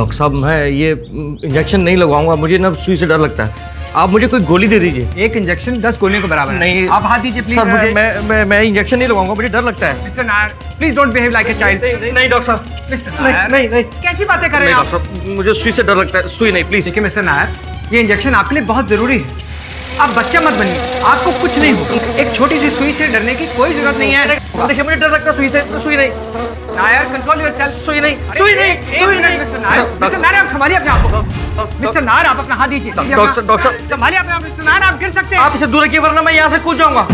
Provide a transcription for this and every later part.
Doctor साहब मैं ये इंजेक्शन नहीं लगवाऊंगा, मुझे ना सुई से डर लगता है। आप मुझे कोई गोली दे दीजिए। एक इंजेक्शन 10 गोलियों के बराबर है। नहीं आप हाथ दीजिए प्लीज। सर मुझे मैं इंजेक्शन नहीं लगवाऊंगा, मुझे डर लगता है। Mister Nair please don't behave like a child. नहीं डॉक्टर साहब, मिस्टर नायर नहीं कैसी बातें कर रहे हैं आप? डॉक्टर साहब मुझे सुई से डर लगता है, सुई नहीं प्लीज। देखिए मिस्टर नायर, ये इंजेक्शन आपके लिए बहुत जरूरी है। आप बच्चा मत बनिए, आपको कुछ नहीं होगा। एक छोटी सी सुई से डरने की कोई जरूरत नहीं है। देखिए मुझे डर लगता है सुई से, सुई नहीं। Nair control yourself. सुई नहीं, सुई नहीं मिस्टर नायर आप संभालिए अपने आप को। मिस्टर नायर आप अपना हाथ दीजिए। डॉक्टर संभालिए अपने आप। मिस्टर नायर आप गिर सकते हैं। आप इसे दूर रखिए वरना मैं यहाँ से कूद जाऊंगा।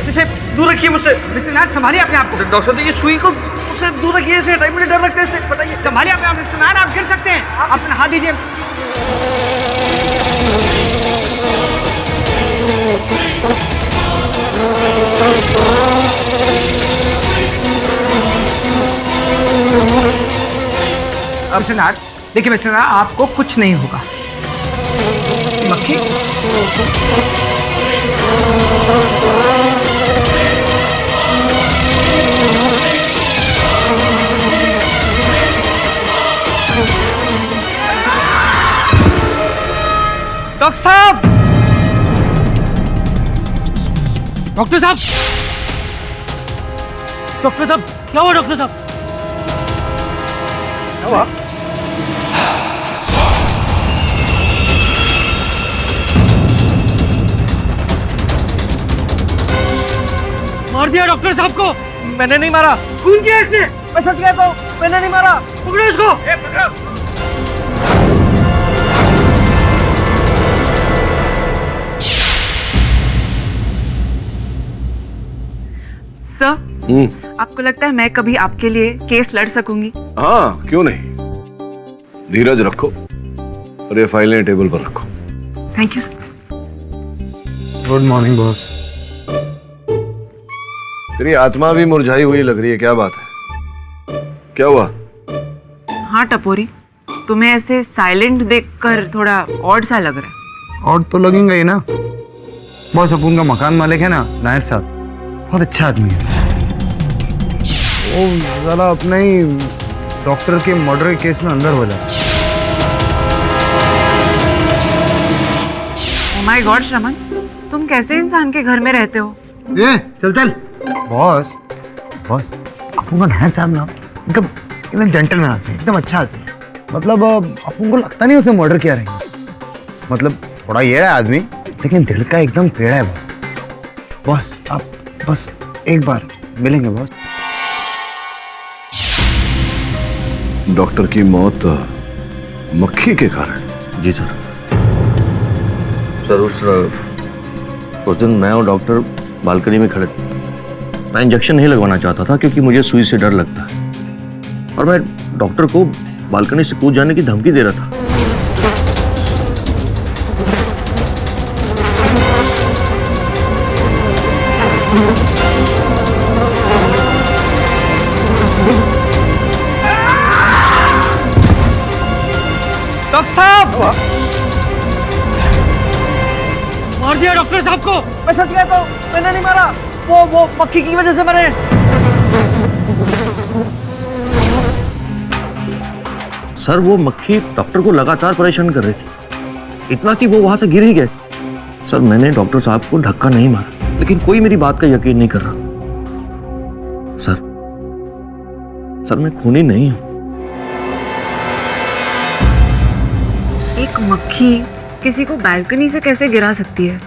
इसे दूर रखिए मुझसे। मिस्टर नायर संभालिए अपने आप को। डॉक्टर साहब ये सुई को मुझसे दूर रखिए, इसे हटाइए, मुझे डर लगता है इससे। बताइए। संभालिए अपने आप। मिस्टर नायर आप गिर सकते हैं। आप अपना हाथ दीजिए। मिस्टर नायर देखिए मिस्टर नायर आपको कुछ नहीं होगा। मक्खी डॉक्टर साहब, डॉक्टर साहब, डॉक्टर साहब क्या हुआ? डॉक्टर साहब क्या हुआ? मार दिया डॉक्टर साहब को। मैंने नहीं मारा। खून किया इसने। मैं सच कहता हूँ, मैंने नहीं मारा। पकड़ो इसको। पकड़ो। सर, आपको लगता है मैं कभी आपके लिए केस लड़ सकूंगी? हाँ, क्यों नहीं। धीरज रखो और ये फाइलें टेबल पर रखो। Thank you. Good morning boss. तेरी आत्मा भी मुरझाई हुई लग रही है, क्या बात है? क्या हुआ? हाँ टपोरी, तुम्हें ऐसे साइलेंट देखकर थोड़ा ऑड सा लग रहा है। और तो लगेंगे ही ना। बॉस अपन का मकान मालिक है ना नायर साहब, बहुत अच्छा आदमी है। वो जरा अपने ही डॉक्टर के मर्डर केस में अंदर हो जाए। ओह माय गॉड श्रमन, तुम कैसे इंसान के घर में रहते हो? ये चल चल। बॉस बॉस अपन का नायर साहब ना एकदम जेंटलमैन आते हैं, एकदम अच्छा आते हैं। मतलब अपन को लगता नहीं उसे मर्डर किया रहेंगे। मतलब थोड़ा ये है आदमी, लेकिन दिल का एकदम पेड़ा है बॉस। बॉस आप बस एक बार मिलेंगे बॉस। डॉक्टर की मौत मक्खी के कारण? जी सर। सर उस दिन मैं और डॉक्टर बालकनी में खड़े थे। मैं इंजेक्शन नहीं लगवाना चाहता था क्योंकि मुझे सुई से डर लगता है, और मैं डॉक्टर को बालकनी से कूद जाने की धमकी दे रहा था। डॉक्टर साहब मार दिया डॉक्टर साहब को। मैं सच कहता हूँ, मैंने नहीं मारा। वो मक्खी की वजह से मरे। सर वो मक्खी डॉक्टर को लगातार परेशान कर रही थी, इतना कि वो वहां से गिर ही गए। सर मैंने डॉक्टर साहब को धक्का नहीं मारा, लेकिन कोई मेरी बात का यकीन नहीं कर रहा। सर मैं खूनी नहीं हूं। एक मक्खी किसी को बालकनी से कैसे गिरा सकती है?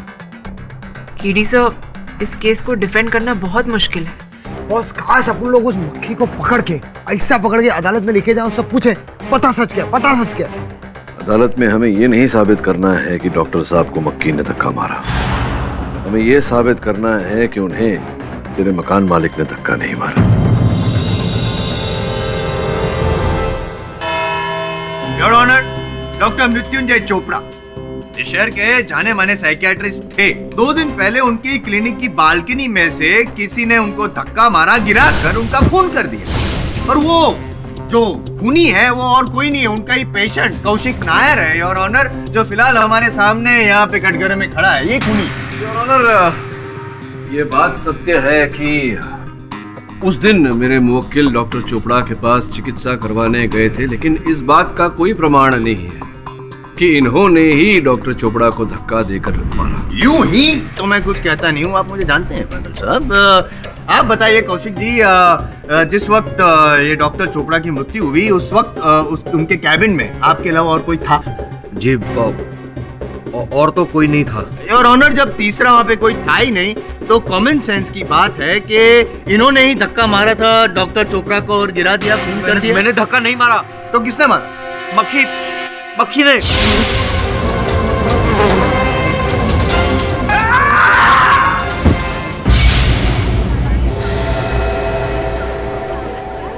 कीड़ी सर, इस केस को डिफेंड करना बहुत मुश्किल है। बॉस काश अपन लोग उस मक्खी को पकड़ के ऐसा पकड़ के अदालत में लेके जाओ, सब पूछे पता सच क्या, पता सच क्या। अदालत में हमें ये नहीं साबित करना है कि डॉक्टर साहब को मक्खी ने धक्का मारा, हमें ये साबित करना है कि उन्हें तेरे मकान मालिक ने धक्का नहीं मारा। Your honour, doctor Mrityunjay Chopra इस शहर के जाने माने साइकियाट्रिस्ट थे। 2 दिन पहले उनकी क्लिनिक की बालकनी में से किसी ने उनको धक्का मारा, गिरा कर उनका खून कर दिया। और वो जो खूनी है वो और कोई नहीं है, उनका ही पेशेंट कौशिक नायर है योर ऑनर, जो फिलहाल हमारे सामने यहाँ पे कटघरे में खड़ा है। ये खूनी योर ऑनर, ये बात सत्य है कि उस दिन मेरे मुवक्किल डॉक्टर चोपड़ा के पास चिकित्सा करवाने गए थे, लेकिन इस बात का कोई प्रमाण नहीं है कि इन्होंने ही डॉक्टर चोपड़ा को धक्का देकर मारा। यूं ही तो मैं कुछ कहता नहीं हूँ, आप मुझे जानते हैं बादल साहब। आप बताइए कौशिक जी, जिस वक्त ये डॉक्टर चोपड़ा की मृत्यु हुई उस वक्त उनके कैबिन में आपके अलावा और कोई था? जी और तो कोई नहीं था। और ऑनर, जब तीसरा वहाँ पे कोई था ही नहीं तो कॉमन सेंस की बात है कि इन्होंने ही धक्का मारा था डॉक्टर चोपड़ा को और गिरा दिया, खून कर दिया। मैंने धक्का नहीं मारा। तो किसने मारा? मक्खी ने।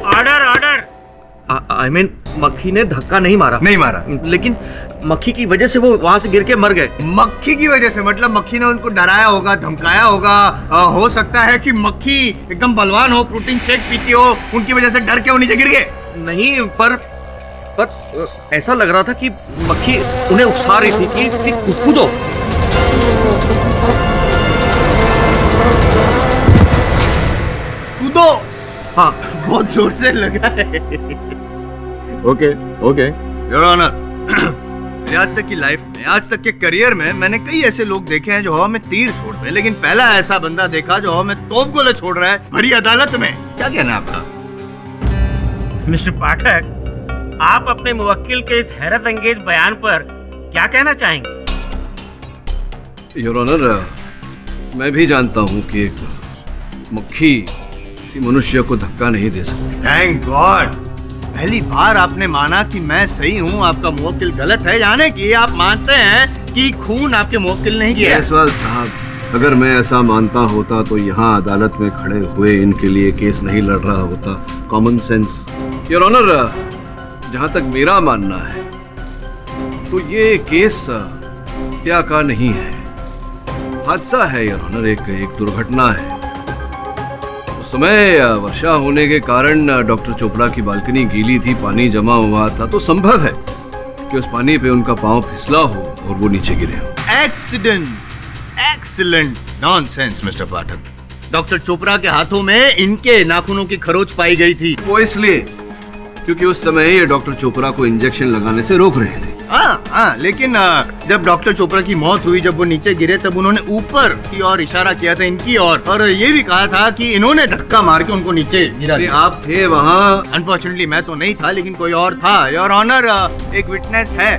ऑर्डर। आई मीन मक्खी ने धक्का नहीं मारा। नहीं मारा, लेकिन मक्खी की वजह से वो वहां से गिर के मर गए। मक्खी की वजह से? मतलब मक्खी ने उनको डराया होगा, धमकाया होगा। हो सकता है कि मक्खी एकदम बलवान हो, प्रोटीन शेक पीती हो, उनकी वजह से डर के वो नीचे गिर गए। नहीं, पर ऐसा लग रहा था कि मक्खी उन्हें उकसा रही थी कि कूदो। कूदो? हाँ, बहुत जोर से लगा है। ओके योर ऑनर, आज तक की लाइफ में, आज तक के करियर में मैंने कई ऐसे लोग देखे हैं जो हवा में तीर छोड़ रहे हैं, लेकिन पहला ऐसा बंदा देखा जो हवा में तोप गोले छोड़ रहा है बड़ी अदालत में। क्या कहना है आपका? मिस्टर पाठक, आप अपने मुवक्किल के इस हैरत अंगेज बयान पर क्या कहना चाहेंगे? योर ऑनर, मैं भी जानता हूँ कि एक मक्खी किसी मनुष्य को धक्का नहीं दे सकती। थैंक गॉड, पहली बार आपने माना कि मैं सही हूँ, आपका मुवक्किल गलत है। यानी कि आप मानते हैं कि खून आपके मुवक्किल ने किया। जायसवाल साहब, अगर मैं ऐसा मानता होता तो यहाँ अदालत में खड़े हुए इनके लिए केस नहीं लड़ रहा होता। Common sense. योर ऑनर, जहाँ तक मेरा मानना है तो ये केस हत्या का नहीं है, हादसा है योर ऑनर, एक दुर्घटना है। उस समय वर्षा होने के कारण डॉक्टर चोपड़ा की बालकनी गीली थी, पानी जमा हुआ था, तो संभव है कि उस पानी पे उनका पांव फिसला हो और वो नीचे गिरे हो। एक्सीडेंट? एक्सीलेंट नॉनसेंस मिस्टर पाठक। डॉक्टर चोपड़ा के हाथों में इनके नाखूनों की खरोच पाई गई थी। वो इसलिए क्योंकि उस समय ये डॉक्टर चोपड़ा को इंजेक्शन लगाने से रोक रहे थे। हाँ, लेकिन जब डॉक्टर चोपड़ा की मौत हुई, जब वो नीचे गिरे, तब उन्होंने ऊपर की ओर इशारा किया था, इनकी ओर, और ये भी कहा था कि इन्होंने धक्का मार के उनको नीचे गिरा दिया। आप थे वहाँ? अनफॉर्चुनेटली मैं तो नहीं था, लेकिन कोई और था। योर ऑनर, एक विटनेस है,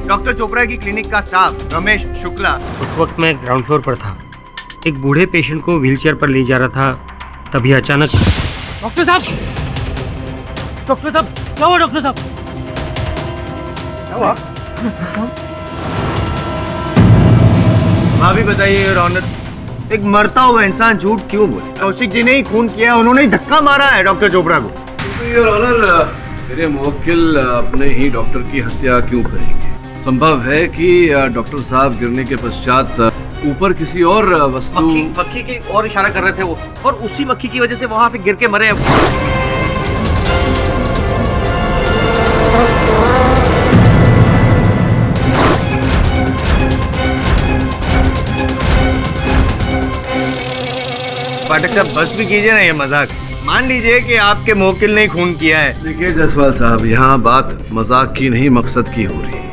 डॉक्टर चोपड़ा की क्लिनिक का स्टाफ रमेश शुक्ला। उस वक्त मैं ग्राउंड फ्लोर पर था, एक बूढ़े पेशेंट को व्हीलचेयर पर ले जा रहा था, तभी अचानक डॉक्टर साहब, क्या हुआ डॉक्टर साहब? हाँ भी बताइए योर ऑनर, एक मरता हुआ इंसान झूठ क्यों बोले? कौशिक जी ने ही खून किया, उन्होंने ही धक्का मारा है डॉक्टर चोपड़ा को। योर ऑनर, मेरे मुवक्किल अपने ही डॉक्टर की हत्या क्यों करेंगे? संभव है कि डॉक्टर साहब गिरने के पश्चात ऊपर किसी और वस्तु मक्खी की और इशारा कर रहे थे वो, और उसी मक्खी की वजह से वहां से गिर के मरे। पाठक साहब, बस भी कीजिए ना ये मजाक। मान लीजिए कि आपके मुवक्किल ने खून किया है। देखिए जायसवाल साहब, यहाँ बात मजाक की नहीं, मकसद की हो रही है।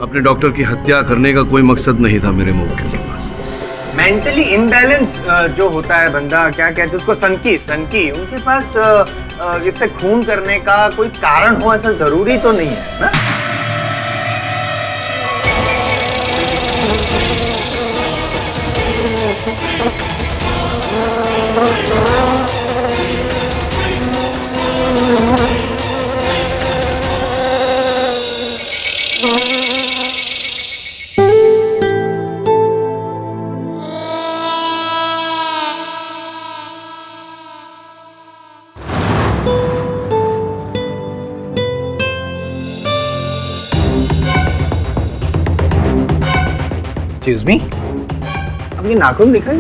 अपने डॉक्टर की हत्या करने का कोई मकसद नहीं था मेरे मुवक्किल के पास। मेंटली इम्बैलेंस जो होता है बंदा, क्या कहते हैं उसको, सनकी, उनके पास इससे खून करने का कोई कारण हो ऐसा जरूरी तो नहीं है ना? Excuse me? आपके नाखून दिखाई?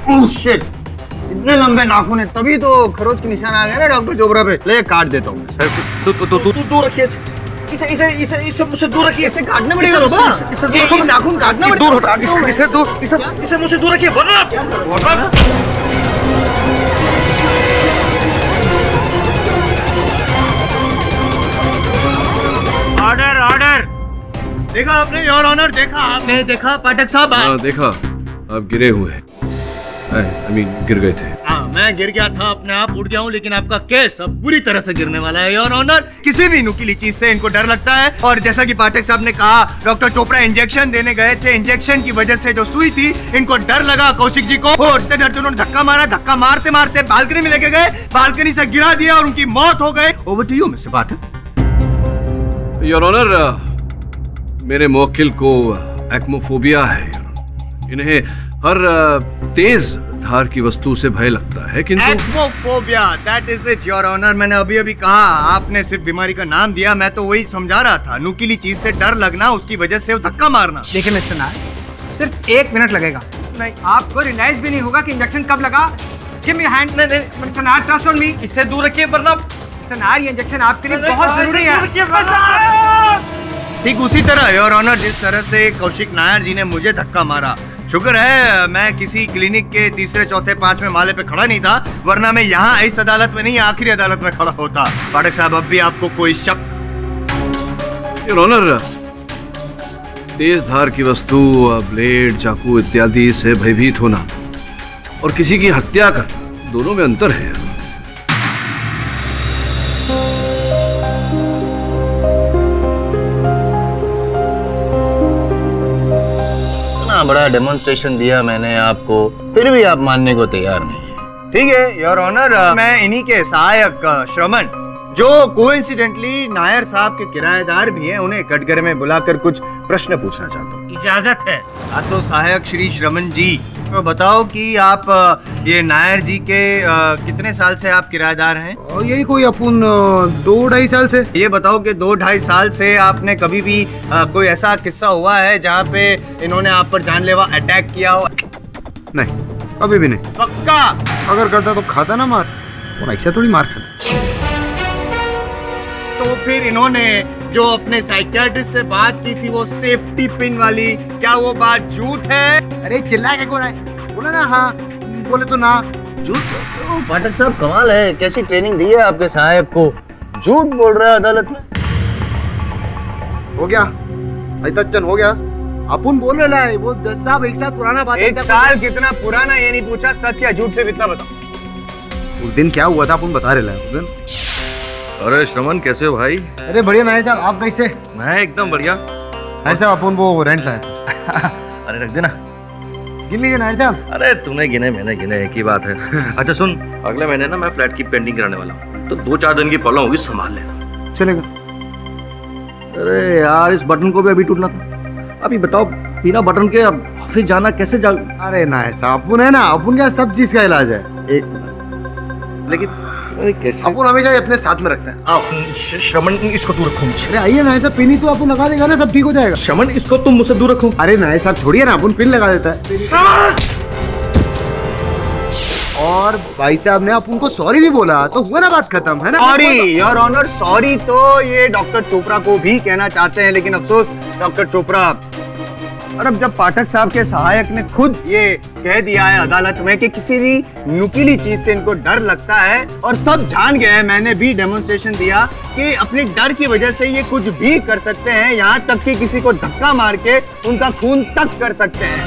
Oh shit! इतने लंबे नाखून है, तभी तो खरोच के निशान आ गए ना डॉक्टर चोपड़ा पे। ले काट देता हूँ। दूर रखिए इसे मुझसे दूर रखिए। इसे काटना पड़ेगा बाबा। इसे नाखून काटना पड़ेगा। इसे मुझसे दूर रखिए, वरना ऑर्डर ऑर्डर। देखा आपने योर ऑनर, देखा आपने, देखा पाठक साहब। हाँ देखा, आप गिरे हुए हैं। आई मीन गिर गए थे। हाँ, मैं गिर गया था, अपने आप उठ गया हूँ, लेकिन आपका केस अब बुरी तरह से गिरने वाला है योर ऑनर। किसी भी नुकीली चीज से इनको डर लगता है, और जैसा कि पाठक साहब ने कहा, डॉक्टर चोपड़ा इंजेक्शन देने गए थे, इंजेक्शन की वजह से जो सुई थी, इनको डर लगा कौशिक जी को, और इतने डर से उन्होंने धक्का मारा, धक्का मारते मारते बालकनी में लेके गए, बालकनी से गिरा दिया और उनकी मौत हो गई। Over to you mister Pathak. Your honour, मेरे मुवक्किल को एक्मोफोबिया है। इन्हें हर तेज धार की वस्तु से भय लगता है, किंतु aichmophobia, that is it your honour. मैंने अभी अभी कहा, आपने सिर्फ बीमारी का नाम दिया, मैं तो वही समझा रहा था। नुकीली चीज से डर लगना, उसकी वजह से धक्का मारना। देखिए मिस्टर नायर, सिर्फ 1 मिनट लगेगा, नहीं आपको रियलाइज भी नहीं होगा कि इंजेक्शन कब लगा। Give me hand. Mister Nair, trust on me. इससे दूर रखिए वरना। मिस्टर नायर, ये इंजेक्शन आपके लिए बहुत जरूरी है। ठीक उसी तरह योर ऑनर, जिस तरह से कौशिक नायर जी ने मुझे धक्का मारा, शुक्र है मैं किसी क्लिनिक के तीसरे चौथे पांचवें माले पे खड़ा नहीं था, वरना मैं यहाँ इस अदालत में नहीं, आखिरी अदालत में खड़ा होता। पाठक साहब, अब भी आपको कोई शक? योर ऑनर, तेज धार की वस्तु, ब्लेड, चाकू इत्यादि से भयभीत होना और किसी की हत्या करना, दोनों में अंतर है। बड़ा डेमोन्स्ट्रेशन दिया मैंने आपको, फिर भी आप मानने को तैयार नहीं है। ठीक है योर ऑनर, मैं इन्हीं के सहायक श्रमण, जो कोइंसिडेंटली नायर साहब के किराएदार भी हैं, उन्हें कटघरे में बुलाकर कुछ प्रश्न पूछना चाहता हूँ। इजाजत है। तो सहायक श्री श्रमण जी, तो बताओ कि आप ये नायर जी के कितने साल से आप किराएदार हैं? यही कोई अपन 2-2.5 साल से। ये बताओ कि 2-2.5 साल से आपने कभी भी कोई ऐसा किस्सा हुआ है जहाँ पे इन्होंने आप पर जानलेवा अटैक किया हो? नहीं, कभी भी नहीं। पक्का? अगर करता तो खाता ना मार, और ऐसा थोड़ी मार खाता। तो फिर इन्होंने जो अपने साइकियाट्रिस्ट से बात की थी, वो सेफ्टी पिन वाली, क्या वो बात झूठ है? अरे चिल्ला के कौन है? बोला ना हाँ, बोले तो ना। झूठ? पाठक साहब कमाल है, कैसी ट्रेनिंग दी है आपके साहब को, झूठ बोल रहा है अदालत में। हो गया, अजतन हो गया। अपन बोल रहा है, वो 10 साल 1 साल पुराना बात है। 1 साल कितना पुराना ये नहीं पूछा, सच या झूठ से इतना बताओ। उस दिन क्या हुआ था अपन बता रहे हैं। उस दिन अरे श्रमण, कैसे हो भाई? अरे बढ़िया नायर साहब, आप कैसे? मैं एकदम बढ़िया। नायर साहब, अपन वो रेंट लाए थे। अरे रख देना। गिन लीजिए नायर साहब। अरे तूने गिने मैंने गिने, एक ही बात है। अच्छा सुन, अगले महीने ना मैं फ्लैट की पेंटिंग कराने वाला हूँ, तो 2-4 दिन की प्रॉब्लम होगी, संभाल लेना। चलेगा। अरे यार, इस बटन को भी अभी टूटना था। अभी बताओ, बिना बटन के अब ऑफिस जाना कैसे जा? अरे नायर साहब, अपन है ना, अपन क्या सब चीज का इलाज है। लेकिन कैसे? अपन हमेशा अपने साथ में रखते हैं। आओ श्रमण, इसको दूर रखो मुझे। अरे आइए नायर साहब, पिन ही तो अपन लगा देगा ना, सब ठीक हो जाएगा। श्रमण, इसको तुम मुझसे दूर रखो। अरे नायर साहब छोड़िए ना, अपन पिन लगा देता है। और भाई साहब ने अपन को सॉरी भी बोला, तो हुआ ना बात खत्म, है ना? सॉरी योर ऑनर, सॉरी तो ये डॉक्टर चोपड़ा को भी कहना चाहते हैं, लेकिन अफसोस डॉक्टर चोपड़ा, और अब जब पाठक साहब के सहायक ने खुद ये कह दिया है अदालत में कि किसी भी नुकीली चीज से इनको डर लगता है, और सब जान गए हैं, मैंने भी डेमोन्स्ट्रेशन दिया कि अपने डर की वजह से ये कुछ भी कर सकते हैं, यहाँ तक कि किसी को धक्का मार के उनका खून तक कर सकते हैं।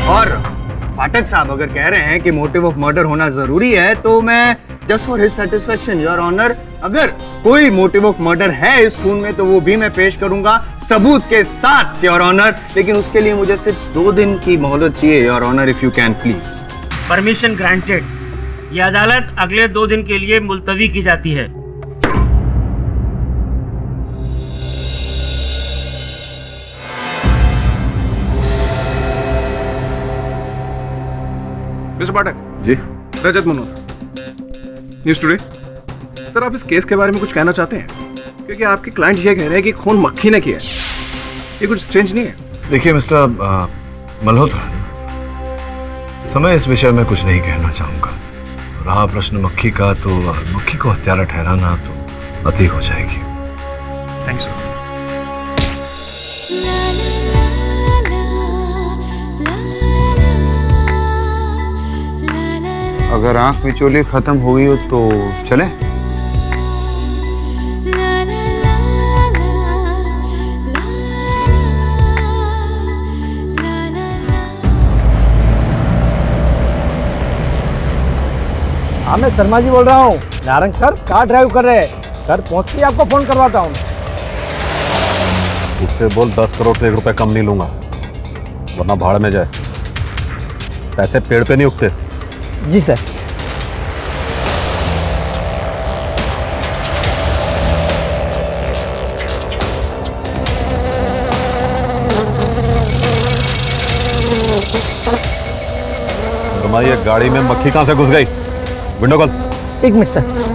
और पाठक साहब अगर कह रहे हैं कि मोटिव ऑफ मर्डर होना जरूरी है, तो मैं just for his satisfaction your honour, अगर कोई मोटिव ऑफ मर्डर है इस खून में, तो वो भी मैं पेश करूंगा सबूत के साथ योर ऑनर, लेकिन उसके लिए मुझे सिर्फ 2 दिन की मोहलत चाहिए your honour, if you can please. Permission granted. ये अदालत अगले 2 दिन के लिए मुलतवी की जाती है। मिस्टर पाठक जी। रजत मनोहर, न्यूज़ टुडे। सर, आप इस केस के बारे में कुछ कहना चाहते हैं? क्योंकि आपके क्लाइंट ये कह रहे हैं कि खून मक्खी ने किया है। ये कुछ स्ट्रेंज नहीं है? देखिए मिस्टर मल्होत्रा, समय इस विषय में कुछ नहीं कहना चाहूँगा। रहा प्रश्न मक्खी का, तो मक्खी को हत्यारा ठहराना तो अति हो जाएगी। थैंक्स। अगर आंख मिचोली खत्म हुई हो तो चले। हाँ, मैं शर्मा जी बोल रहा हूँ। नारंग सर कार ड्राइव कर रहे हैं। सर पहुँचते ही आपको फोन करवाता हूँ। उससे बोल 10 करोड़ से 1 रुपया कम नहीं लूंगा, वरना भाड़ में जाए। पैसे पेड़ पे नहीं उगते। जी सर। ये गाड़ी में मक्खी कहां से घुस गई? विंडो खोल। 1 मिनट सर।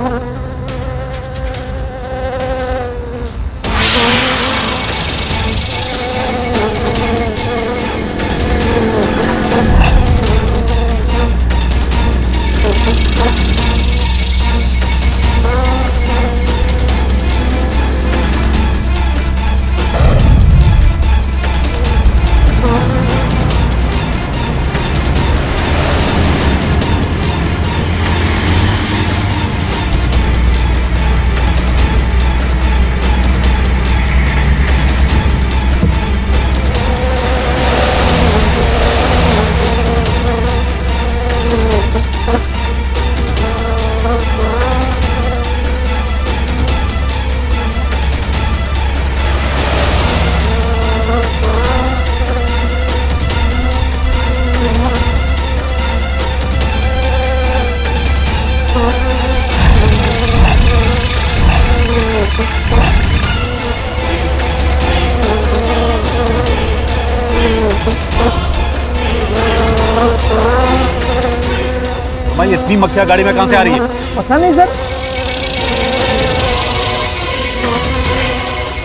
भाई इतनी मक्खियां गाड़ी में कहां से आ रही है? पता नहीं सर।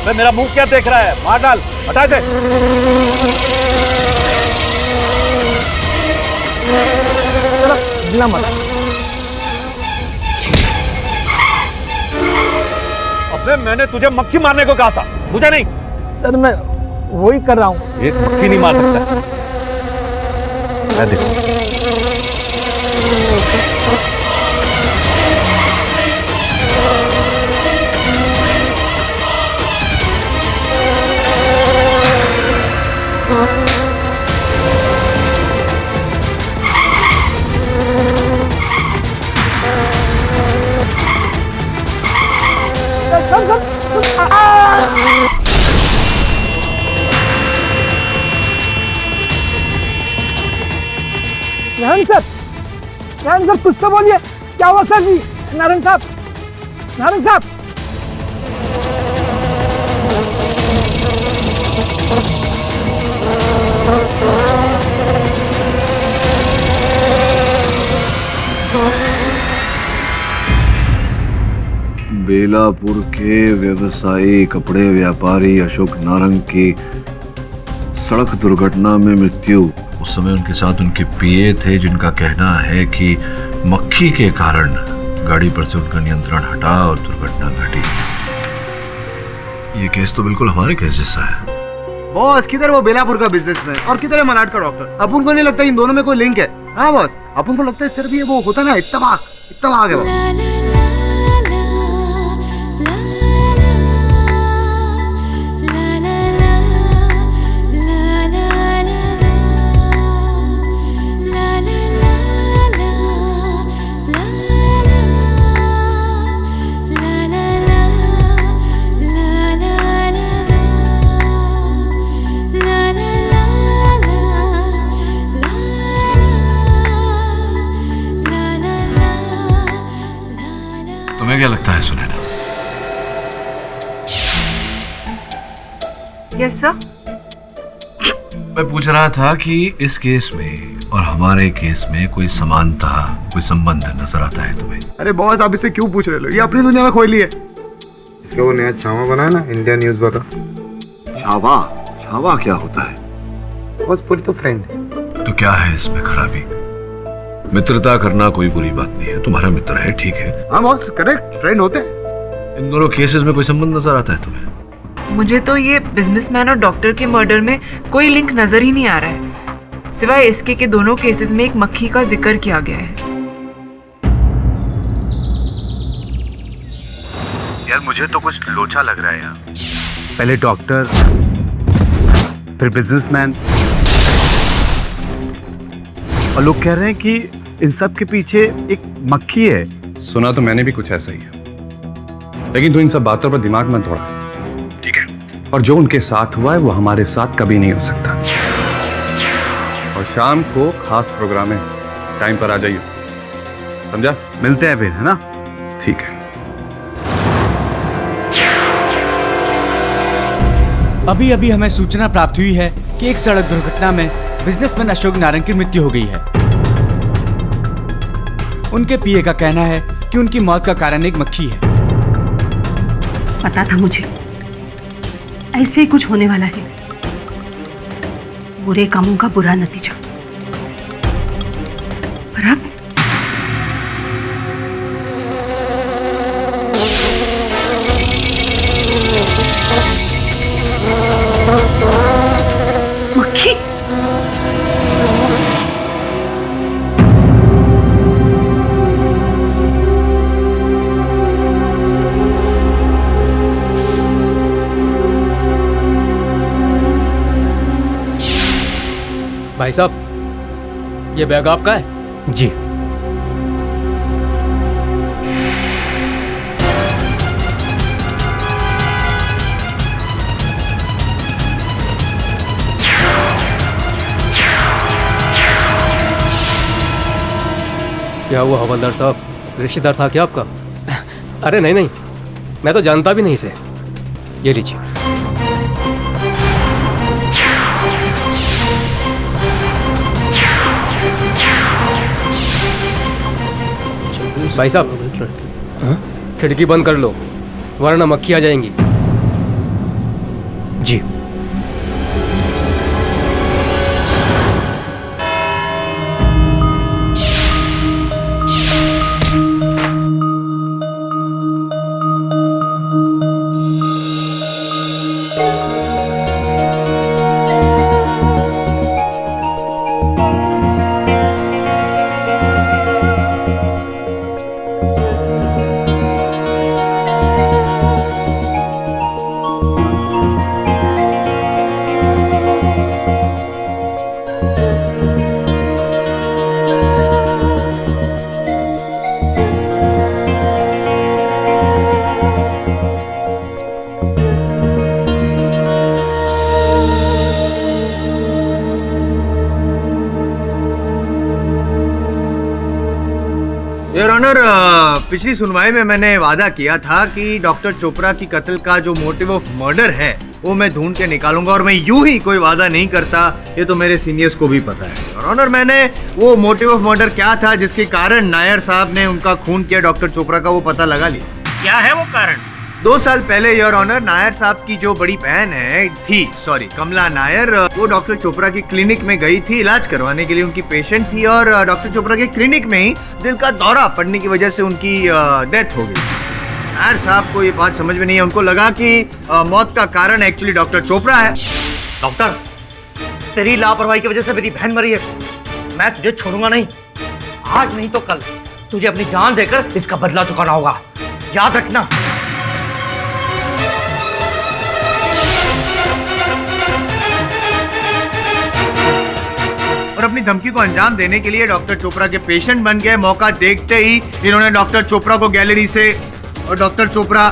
भाई मेरा मुंह क्या देख रहा है? मार डाल, हटा दे। चलो मत। अबे मैंने तुझे मक्खी मारने को कहा था, मुझे नहीं। सर मैं वही कर रहा हूँ। एक मक्खी नहीं मार सकता। मैं देखूं। नारायण सर कुछ तो बोलिए, क्या हुआ सर जी? नारायण साहब, नारायण साहब। बेलापुर के व्यवसायी कपड़े व्यापारी अशोक नारंग की सड़क दुर्घटना में मृत्यु। उस समय उनके साथ उनके पीए थे, जिनका कहना है कि मक्खी के कारण गाड़ी पर से उनका नियंत्रण हटा और दुर्घटना घटी। ये केस तो बिल्कुल हमारे केस जैसा है। बॉस किधर वो बेलापुर का बिजनेसमैन और किधर है मलाड का डॉक्टर? अपन को नहीं लगता इन दोनों में कोई लिंक है। हाँ बॉस, अपन को लगता है सिर्फ ये वो होता ना इत्तफाक है बॉस। तुम्हें क्या लगता है सुनैना? Yes sir. मैं पूछ रहा था कि इस केस में और हमारे केस में कोई समानता, कोई संबंध नजर आता है तुम्हें? अरे बॉस आप इससे क्यों पूछ रहे हो? ये अपनी दुनिया में खोई है। इसका वो नया छावा बना है ना, इंडिया न्यूज वाला। छावा क्या होता है? बॉस पूरी तो फ्रेंड है। तो क्या है इसमें खराबी? मित्रता करना कोई बुरी बात नहीं है, तुम्हारा मित्र है, ठीक है। हाँ बॉस करेक्ट, फ्रेंड होते हैं। इन दोनों केसेस में कोई संबंध नजर आता है तुम्हें? मुझे तो ये बिजनेसमैन और डॉक्टर के मर्डर में कोई लिंक नजर ही नहीं आ रहा है, सिवाय इसके कि दोनों केसेस में एक मक्खी का जिक्र किया गया है। यार मुझे तो कुछ लोचा लग रहा है यार। पहले डॉक्टर, फिर बिजनेसमैन, और लोग कह रहे हैं कि इन सब के पीछे एक मक्खी है। सुना तो मैंने भी कुछ ऐसा ही है, लेकिन तू इन सब बातों पर दिमाग मत दौड़ा, ठीक है? और जो उनके साथ हुआ है वो हमारे साथ कभी नहीं हो सकता। और शाम को खास प्रोग्राम है, टाइम पर आ जाइए, समझा? मिलते हैं फिर, है ना? ठीक है। अभी अभी हमें सूचना प्राप्त हुई है कि एक सड़क दुर्घटना में बिजनेसमैन अशोक नारायण की मृत्यु हो गई है। उनके पीए का कहना है कि उनकी मौत का कारण एक मक्खी है। पता था मुझे ऐसे ही कुछ होने वाला है, बुरे कामों का बुरा नतीजा। पर अब मक्खी। भाई साहब, ये बैग आपका है? जी। क्या हुआ हवलदार साहब, रिश्तेदार था क्या आपका? अरे नहीं नहीं, मैं तो जानता भी नहीं इसे। ये लीजिए। भाई साहब, खिड़की बंद कर लो वरना मक्खी आ जाएंगी। जी। योर ऑनर, पिछली सुनवाई में मैंने वादा किया था कि डॉक्टर चोपड़ा की कत्ल का जो मोटिव ऑफ मर्डर है वो मैं ढूंढ के निकालूंगा, और मैं यूं ही कोई वादा नहीं करता, ये तो मेरे सीनियर्स को भी पता है। योर ऑनर, मैंने वो मोटिव ऑफ मर्डर क्या था जिसके कारण नायर साहब ने उनका खून किया डॉक्टर चोपड़ा का, वो पता लगा लिया। क्या है वो कारण? 2 साल पहले योर ऑनर, नायर साहब की जो बड़ी बहन कमला नायर, वो डॉक्टर चोपड़ा की क्लिनिक में गई थी इलाज करवाने के लिए। उनकी पेशेंट थी और डॉक्टर चोपड़ा के क्लिनिक में ही दिल का दौरा पड़ने की वजह से उनकी डेथ हो गई। नायर साहब को ये बात समझ में नहीं है, उनको लगा कि मौत का कारण एक्चुअली डॉक्टर चोपड़ा है। डॉक्टर, तेरी लापरवाही की वजह से मेरी बहन मरी है, मैं तुझे छोड़ूंगा नहीं। आज नहीं तो कल तुझे अपनी जान देकर इसका बदला चुकाना होगा, याद रखना। और अपनी धमकी को अंजाम देने के लिए डॉक्टर चोपड़ा के पेशेंट बन गए। मौका देखते ही इन्होंने डॉक्टर चोपड़ा को गैलरी से, और डॉक्टर चोपड़ा,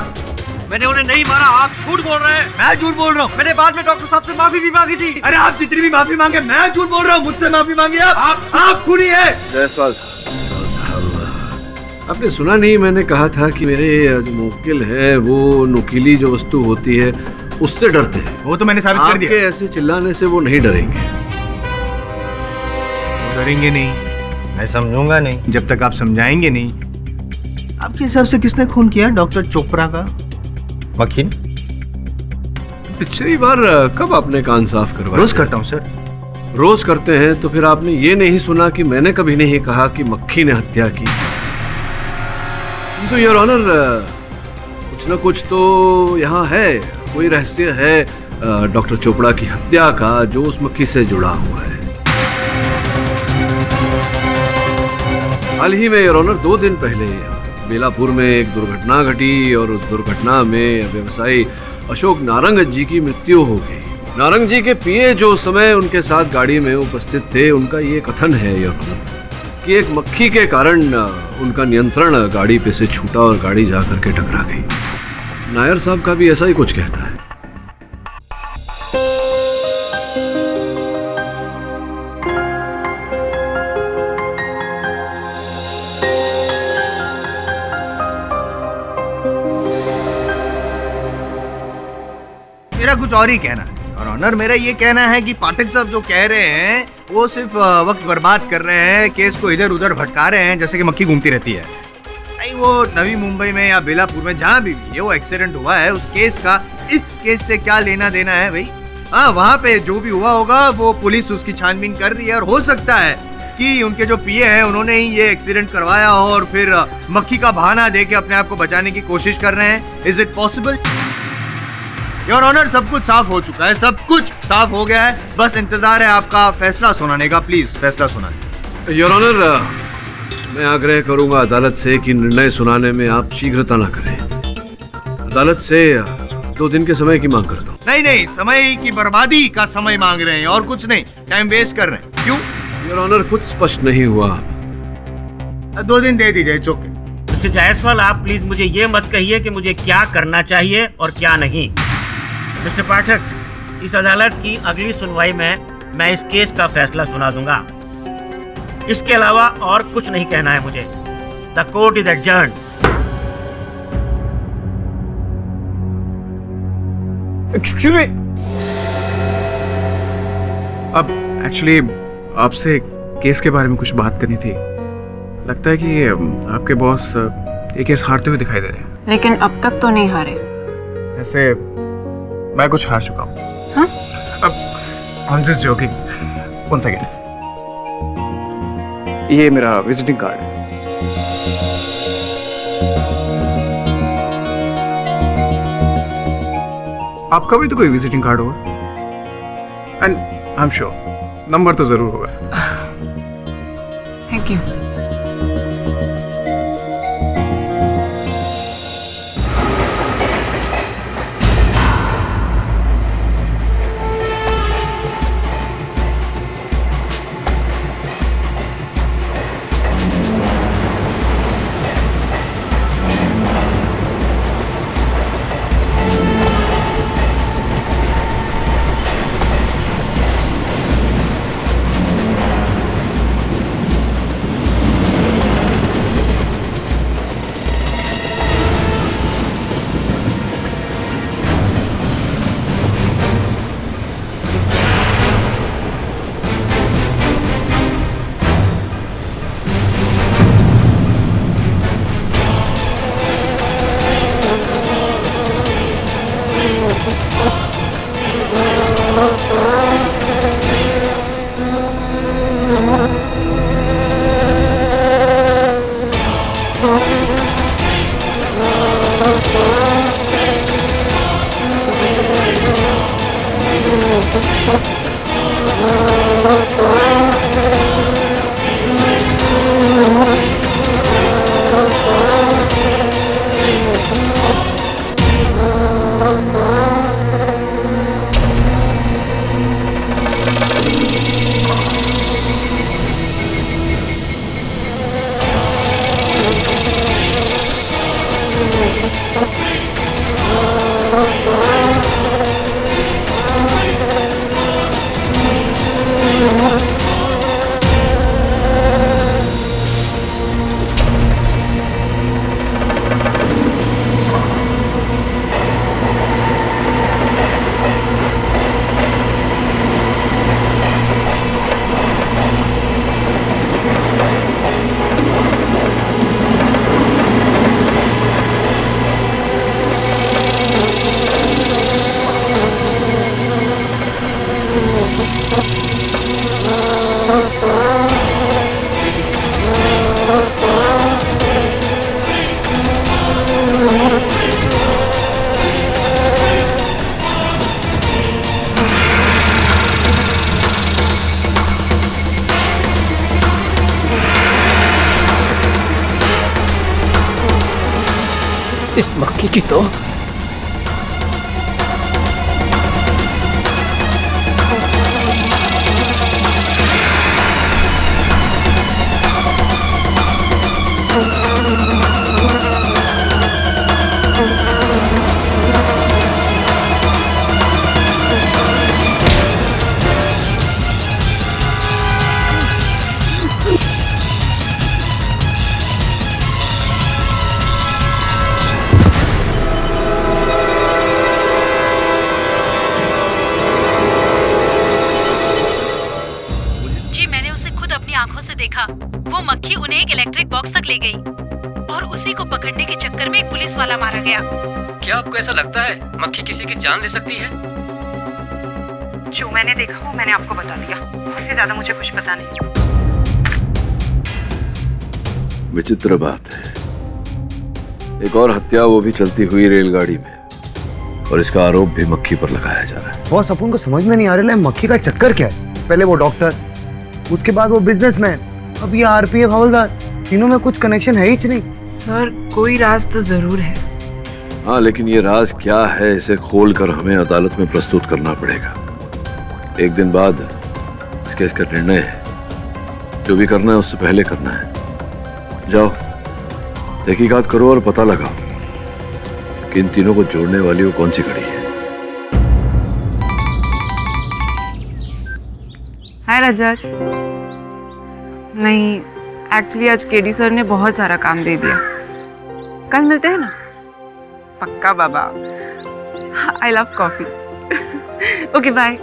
मैंने उन्हें नहीं मारा, आप झूठ बोल रहे हैं। मैं झूठ बोल रहा हूँ? मैंने बाद में डॉक्टर साहब से माफी भी मांगी थी। अरे आप जितनी भी माफी मांगे, मैं झूठ बोल रहा हूँ? मुझसे माफी मांगी आप खूनी है। जयसवाल आपने सुना नहीं, मैंने कहा था कि मेरे जो मुवक्किल है वो नुकीली जो वस्तु होती है उससे डरते हैं। वो तो मैंने साबित कर दिया। आपके ऐसे चिल्लाने से वो नहीं डरेंगे। डरेंगे नहीं, मैं समझूंगा नहीं जब तक आप समझाएंगे नहीं। आपके हिसाब से किसने खून किया डॉक्टर चोपड़ा का? मक्खी? पिछली बार कब आपने कान साफ करवाया? रोज करता हूँ सर। रोज करते हैं तो फिर आपने ये नहीं सुना कि मैंने कभी नहीं कहा कि मक्खी ने हत्या की। तो योर ऑनर, कुछ ना कुछ तो यहाँ है, कोई रहस्य है डॉक्टर चोपड़ा की हत्या का जो उस मक्खी से जुड़ा हुआ है। हाल ही में योर ऑनर 2 दिन पहले बेलापुर में एक दुर्घटना घटी और उस दुर्घटना में व्यवसायी अशोक नारंग जी की मृत्यु हो गई। नारंग जी के पीए जो उस समय उनके साथ गाड़ी में उपस्थित थे, उनका ये कथन है योर ऑनर कि एक मक्खी के कारण उनका नियंत्रण गाड़ी पे से छूटा और गाड़ी जाकर के टकरा गई। नायर साहब का भी ऐसा ही कुछ कहना है। मेरा कुछ और ही कहना है और ऑनर, मेरा ये कहना है कि पाठक साहब जो कह रहे हैं वो सिर्फ वक्त बर्बाद कर रहे हैं, केस को इधर उधर भटका रहे हैं जैसे कि मक्खी घूमती रहती है। नहीं, वो नवी मुंबई में या बेलापुर में जहाँ भी ये वो एक्सीडेंट हुआ है, उस केस का इस केस से क्या लेना देना है भाई? हाँ, वहाँ पे जो भी हुआ होगा वो पुलिस उसकी छानबीन कर रही है और हो सकता है कि उनके जो पीए हैं उन्होंने ही ये एक्सीडेंट करवाया और फिर मक्खी का बहाना दे के अपने आप को बचाने की कोशिश कर रहे हैं। Is it possible? Your honour, सब कुछ साफ हो चुका है, सब कुछ साफ हो गया है, बस इंतजार है आपका फैसला सुनाने का। प्लीज फैसला सुना दीजिए। योर ऑनर, मैं आग्रह करूंगा अदालत से कि निर्णय सुनाने में आप शीघ्रता ना करें। अदालत से 2 दिन के समय की मांग करता हूँ। नहीं, समय की बर्बादी का समय मांग रहे हैं और कुछ नहीं, टाइम वेस्ट कर रहे हैं। क्यों? योर ऑनर, कुछ स्पष्ट नहीं हुआ। 2 दिन दे दीजिए, इट्स ओके। मिस्टर जायसवाल, आप प्लीज मुझे ये मत कहिए कि मुझे क्या करना चाहिए और क्या नहीं। मिस्टर पाठक, इस अदालत की अगली सुनवाई में मैं इस केस का फैसला सुना दूंगा। इसके अलावा और कुछ नहीं कहना है मुझे। The court is adjourned. Excuse me. अब एक्चुअली आपसे केस के बारे में कुछ बात करनी थी। लगता है कि आपके बॉस ये केस हारते हुए दिखाई दे रहे हैं। लेकिन अब तक तो नहीं हारे। ऐसे मैं कुछ हार चुका हूँ। हाँ? अब I'm just joking. One second. ये मेरा विजिटिंग कार्ड है। आपका भी तो कोई विजिटिंग कार्ड होगा and I am sure number तो जरूर होगा। Thank you. इस मक्खी की तो आंखों से देखा। वो मक्खी उन्हें एक इलेक्ट्रिक बॉक्स तक ले गई और उसी को पकड़ने के चक्कर में एक पुलिस वाला मारा गया। क्या आपको ऐसा लगता है मक्खी किसी की जान ले सकती है? जो मैंने देखा वो मैंने आपको बता दिया, उससे ज्यादा मुझे कुछ पता नहीं। विचित्र बात है, एक और हत्या वो भी चलती हुई रेलगाड़ी में, और इसका आरोप भी मक्खी पर लगाया जा रहा है। बॉस अपन को समझ में नहीं आ रहा है मक्खी का चक्कर क्या है। पहले वो डॉक्टर, उसके बाद वो बिजनेसमैन, अब ये आरपीएफ हवलदार, तीनों में कुछ कनेक्शन है ही नहीं। सर कोई राज तो जरूर है। हाँ, लेकिन ये राज क्या है इसे खोलकर हमें अदालत में प्रस्तुत करना पड़ेगा। एक दिन बाद इस केस का निर्णय है। जो भी करना है उससे पहले करना है। जाओ तहकीकात करो और पता लगाओ कि इन तीनों को जोड़ने वाली वो कौन सी कड़ी है। हाय रजत। नहीं, एक्चुअली आज केडी सर ने बहुत सारा काम दे दिया। कल मिलते हैं ना? पक्का बाबा। I love coffee. Okay bye.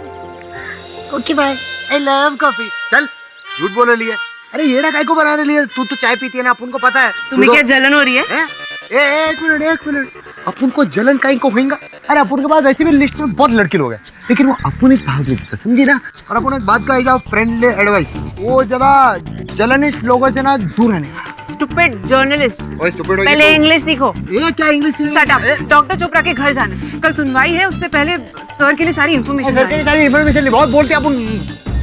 Okay bye. I love coffee. चल झूठ बोले लिए। अरे ये ना काय को बनाने लिए, तू तो चाय पीती है ना, अपन को पता है। तुम्हें क्या जलन हो रही है? एक मिनट, अपन को जलन काई को होगा? अरे अपन के पास ऐसे भी लिस्ट में बहुत लड़के लोग हैं, लेकिन वो अपन एक बात देते समझी ना। और अपन एक बात कहेगा फ्रेंडली एडवाइस, वो ज्यादा जलनिस्ट लोगों से ना दूर रहने का। स्टूपिड जर्नलिस्ट, पहले इंग्लिश सीखो। ये क्या English? Shut up. Doctor Chopra के घर जाना, कल सुनवाई है, उससे पहले सर के लिए सारी इन्फॉर्मेशन बहुत बोलते अपन।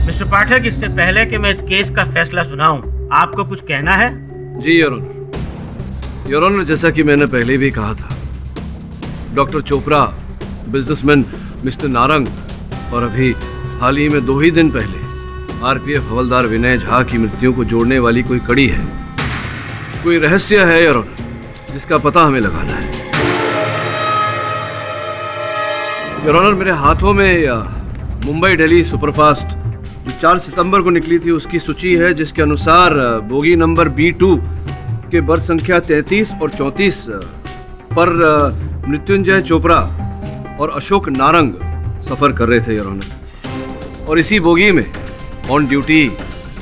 मिस्टर पाठक, इससे पहले कि मैं इस केस का फैसला सुनाऊं, आपको कुछ कहना है? जी योर ऑनर। योर ऑनर, जैसा कि मैंने पहले भी कहा था, doctor Chopra, businessman mister Narang और अभी हाल ही में 2 ही दिन पहले आरपीएफ हवलदार विनय झा की मृत्यु को जोड़ने वाली कोई कड़ी है, कोई रहस्य है योर ऑनर, जिसका पता हमें लगाना है। योर ऑनर, मेरे हाथों में मुंबई दिल्ली सुपरफास्ट जो 4 सितंबर को निकली थी उसकी सूची है, जिसके अनुसार बोगी नंबर B2 के बर्थ संख्या 33 और 34 पर मृत्युंजय चोपड़ा और अशोक नारंग सफर कर रहे थे योर ऑनर, और इसी बोगी में ऑन ड्यूटी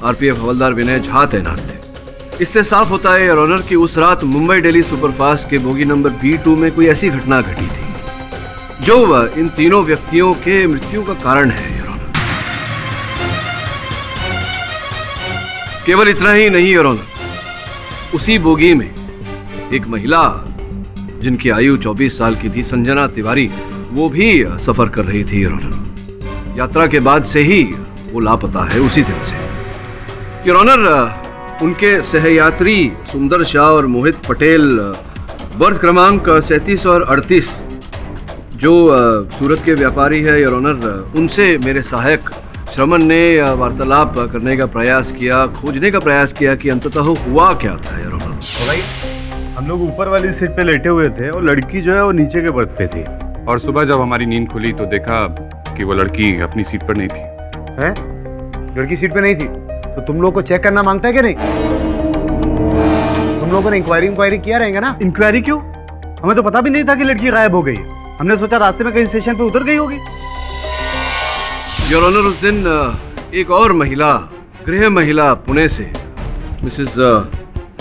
आरपीएफ हवलदार विनय झा तैनात थे। इससे साफ होता है योर ऑनर कि उस रात मुंबई दिल्ली सुपरफास्ट के बोगी नंबर B2 में कोई ऐसी घटना घटी थी जो इन तीनों व्यक्तियों के मृत्यु का कारण है योर ऑनर। केवल इतना ही नहीं योर ऑनर, उसी बोगी में एक महिला जिनकी आयु 24 साल की थी, संजना तिवारी, वो भी सफर कर रही थी योर ऑनर। यात्रा के बाद से ही वो लापता है, उसी दिन से योर ऑनर। उनके सहयात्री सुंदर शाह और मोहित पटेल बर्थ क्रमांक 37 और 38 जो सूरत के व्यापारी है योर ऑनर, उनसे मेरे सहायक श्रमण ने वार्तालाप करने का प्रयास किया, खोजने का प्रयास किया कि अंततः हुआ क्या था योर ऑनर। हम लोग ऊपर वाली सीट पे लेटे हुए थे और लड़की जो है वो नीचे के बर्थ पे थी, और सुबह जब हमारी नींद खुली तो देखा कि वो लड़की अपनी सीट पर नहीं थी। हैं? लड़की सीट पे नहीं थी तो तुम लोग को चेक करना मांगता है कि नहीं? तुम लोगों ने इंक्वायरी किया रहेगा ना? इंक्वायरी क्यों? हमें तो पता भी नहीं था कि लड़की गायब हो गई। हमने सोचा रास्ते में कहीं स्टेशन पे उतर गई होगी। योर ऑनर, उस दिन एक और महिला, गृह महिला पुणे से, मिसेस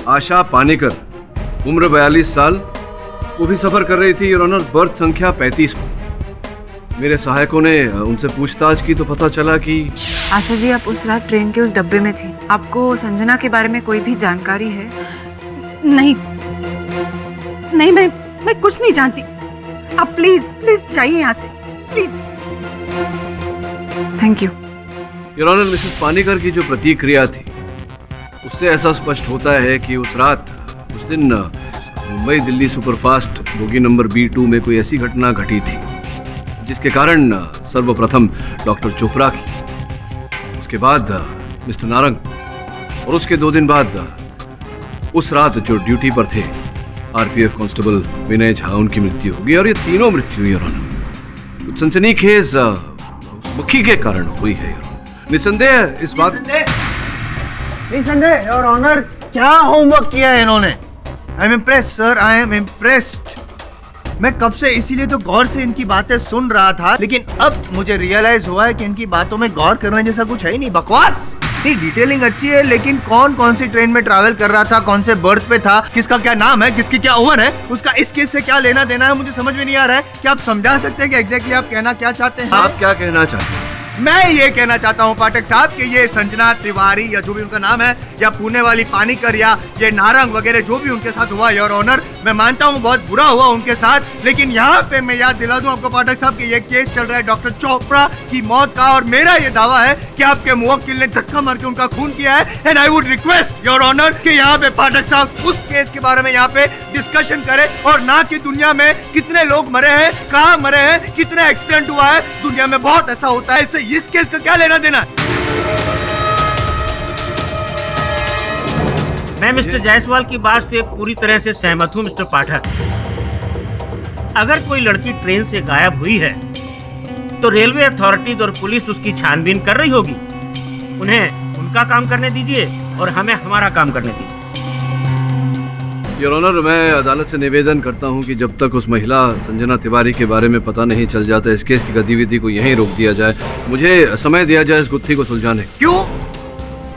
आशा पानेकर, उम्र 42 साल, वो भी सफर कर रही थी योर ऑनर, बर्थ संख्या 35 पर। मेरे सहायकों ने उनसे पूछताछ की तो पता चला कि आशा जी, आप उस रात ट्रेन के उस डब्बे में थी। आपको संजना के बारे में कोई भी जानकारी है? नहीं, मैं कुछ नहीं जानती। आप प्लीज जाइए यहाँ से, please. Thank you your honour. Mrs Panekar की जो प्रतिक्रिया थी उससे ऐसा स्पष्ट होता है कि उस रात, उस दिन Mumbai Delhi superfast bogie number B2 में कोई ऐसी घटना घटी थी जिसके कारण सर्वप्रथम डॉक्टर चोपड़ा की, उसके बाद मिस्टर नारंग, और उसके 2 दिन बाद उस रात जो ड्यूटी पर थे RPF कांस्टेबल विनय झा, उनकी मृत्यु होगी। और ये तीनों मृत्यु योर ऑनर कुछ सनसनीखेज मक्खी के कारण हुई है। निसंदेह इस बात निसंदेह योर ऑनर, क्या होमवर्क किया है इन्होंने? I am impressed sir, I am impressed. मैं कब से इसीलिए तो गौर से इनकी बातें सुन रहा था, लेकिन अब मुझे रियलाइज हुआ है कि इनकी बातों में गौर करने जैसा कुछ है ही नहीं। बकवास। डिटेलिंग अच्छी है, लेकिन कौन कौन सी ट्रेन में ट्रैवल कर रहा था, कौन से बर्थ पे था, किसका क्या नाम है, किसकी क्या उम्र है, उसका इस केस से क्या लेना देना है, मुझे समझ में नहीं आ रहा है। क्या आप समझा सकते हैं कि एग्जैक्टली आप कहना क्या चाहते हैं? आप क्या कहना चाहते हैं? मैं ये कहना चाहता हूँ पाठक साहब कि ये संजना तिवारी या जो भी उनका नाम है, या पुणे वाली पानीकर, या ये नारंग वगैरह जो भी उनके साथ हुआ योर ऑनर, मैं मानता हूँ बहुत बुरा हुआ उनके साथ, लेकिन यहाँ पे मैं याद दिला दूं आपको पाठक साहब कि ये केस चल रहा है डॉक्टर चोपड़ा की मौत का, और मेरा ये दावा है कि आपके मुवक्किल ने धक्का मार के उनका खून किया है। And I would request your honour कि यहाँ पे पाठक साहब उस केस के बारे में यहाँ पे डिस्कशन करें, और ना कि दुनिया में कितने लोग मरे हैं, कहाँ मरे हैं, कितना एक्सीडेंट हुआ है। दुनिया में बहुत ऐसा होता है, इससे इस केस का क्या लेना देना है? मैं मिस्टर जायसवाल की बात से पूरी तरह से सहमत हूं मिस्टर पाठक। अगर कोई लड़की ट्रेन से गायब हुई है तो रेलवे अथॉरिटीज और पुलिस उसकी छानबीन कर रही होगी। उन्हें उनका काम करने दीजिए और हमें हमारा काम करने दीजिए। योर ऑनर, मैं अदालत से निवेदन करता हूं कि जब तक उस महिला संजना तिवारी के बारे में पता नहीं चल जाता, इस केस की गतिविधि को यहीं रोक दिया जाए। मुझे समय दिया जाए इस गुत्थी को सुलझाने। क्यों?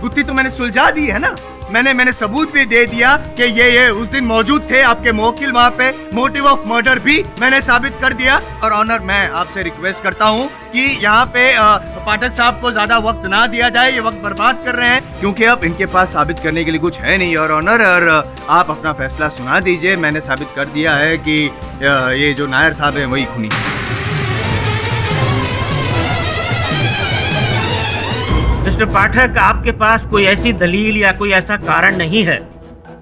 गुत्थी तो मैंने सुलझा दी है ना। मैंने सबूत भी दे दिया कि ये उस दिन मौजूद थे, आपके मुवक्किल वहाँ पे, मोटिव ऑफ मर्डर भी मैंने साबित कर दिया। और ऑनर, मैं आपसे रिक्वेस्ट करता हूँ कि यहाँ पे पाठक साहब को ज्यादा वक्त ना दिया जाए, ये वक्त बर्बाद कर रहे हैं, क्योंकि अब इनके पास साबित करने के लिए कुछ है नहीं और ऑनर। और आप अपना फैसला सुना दीजिए। मैंने साबित कर दिया है कि ये जो नायर साहब है वही खूनी। मिस्टर पाठक, आपके पास कोई ऐसी दलील या कोई ऐसा कारण नहीं है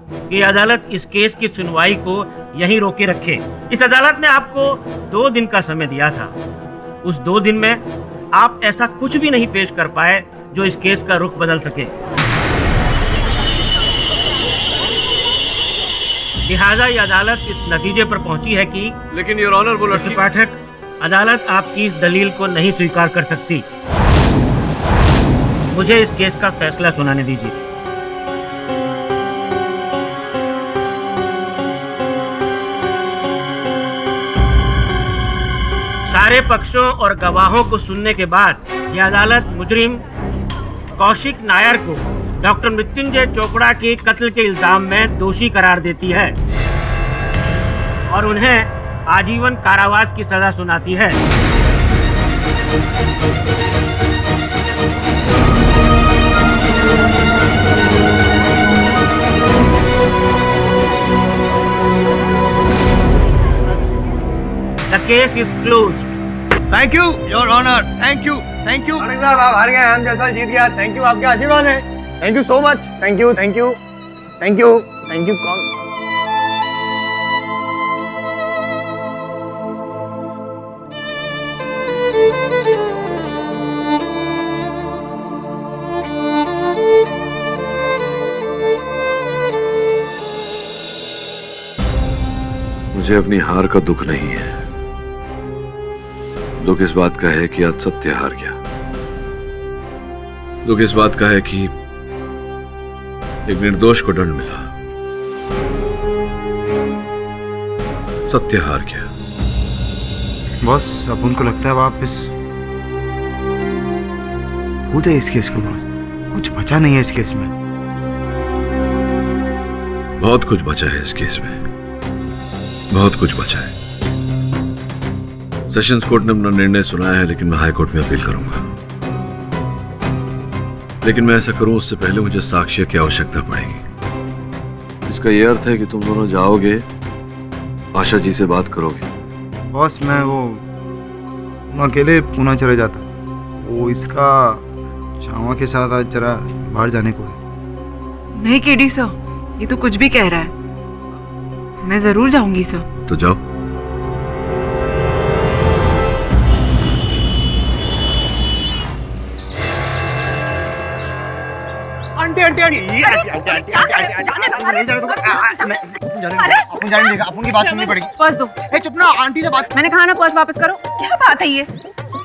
कि अदालत इस केस की सुनवाई को यहीं रोके रखे। इस अदालत ने आपको 2 दिन का समय दिया था। उस 2 दिन में आप ऐसा कुछ भी नहीं पेश कर पाए जो इस केस का रुख बदल सके। लिहाजा ये अदालत इस नतीजे पर पहुंची है कि लेकिन योर ऑनर, वो मिस्टर पाठक, अदालत आपकी इस दलील को नहीं स्वीकार कर सकती। मुझे इस केस का फैसला सुनाने दीजिए। सारे पक्षों और गवाहों को सुनने के बाद यह अदालत मुजरिम कौशिक नायर को डॉक्टर मृत्युंजय चोपड़ा के कत्ल के इल्जाम में दोषी करार देती है और उन्हें आजीवन कारावास की सजा सुनाती है। The case is closed. Thank you, Your Honor. Thank you. Thank you. साहब, आप हार गए, हम जैसा जीत गया। Thank you, आपके आशीर्वाद है। Thank you so much. Thank you. Thank you. Thank you. Thank you. मुझे अपनी हार का दुख नहीं है। दुख इस बात का है कि आज सत्य हार गया। दुख इस बात का है कि एक निर्दोष को दंड मिला, सत्य हार गया। बॉस, अब उनको लगता है वापस भूल इस केस को। बॉस, कुछ बचा नहीं है इस केस में। बहुत कुछ बचा है इस केस में, बहुत कुछ बचा है। सेशंस कोर्ट ने अपना निर्णय सुनाया है, लेकिन मैं हाई कोर्ट में अपील करूंगा। लेकिन मैं ऐसा करूं उससे पहले मुझे साक्ष्य की आवश्यकता पड़ेगी। इसका यह अर्थ है कि तुम दोनों जाओगे, आशा जी से बात करोगे। बॉस, मैं अकेले पूना चले जाता। वो इसका चावा के साथ आज जरा बाहर जाने को है। नहीं केडी सर, ये तो कुछ भी कह रहा है। मैं जरूर जाऊंगी सर। तो जाओ। आंटी आंटी आंटी अपन जाने देगा, अपन की बात सुननी पड़ेगी। पर्स दो। चुप ना, आंटी से बात। मैंने कहा ना पर्स वापस करो। क्या बात है ये?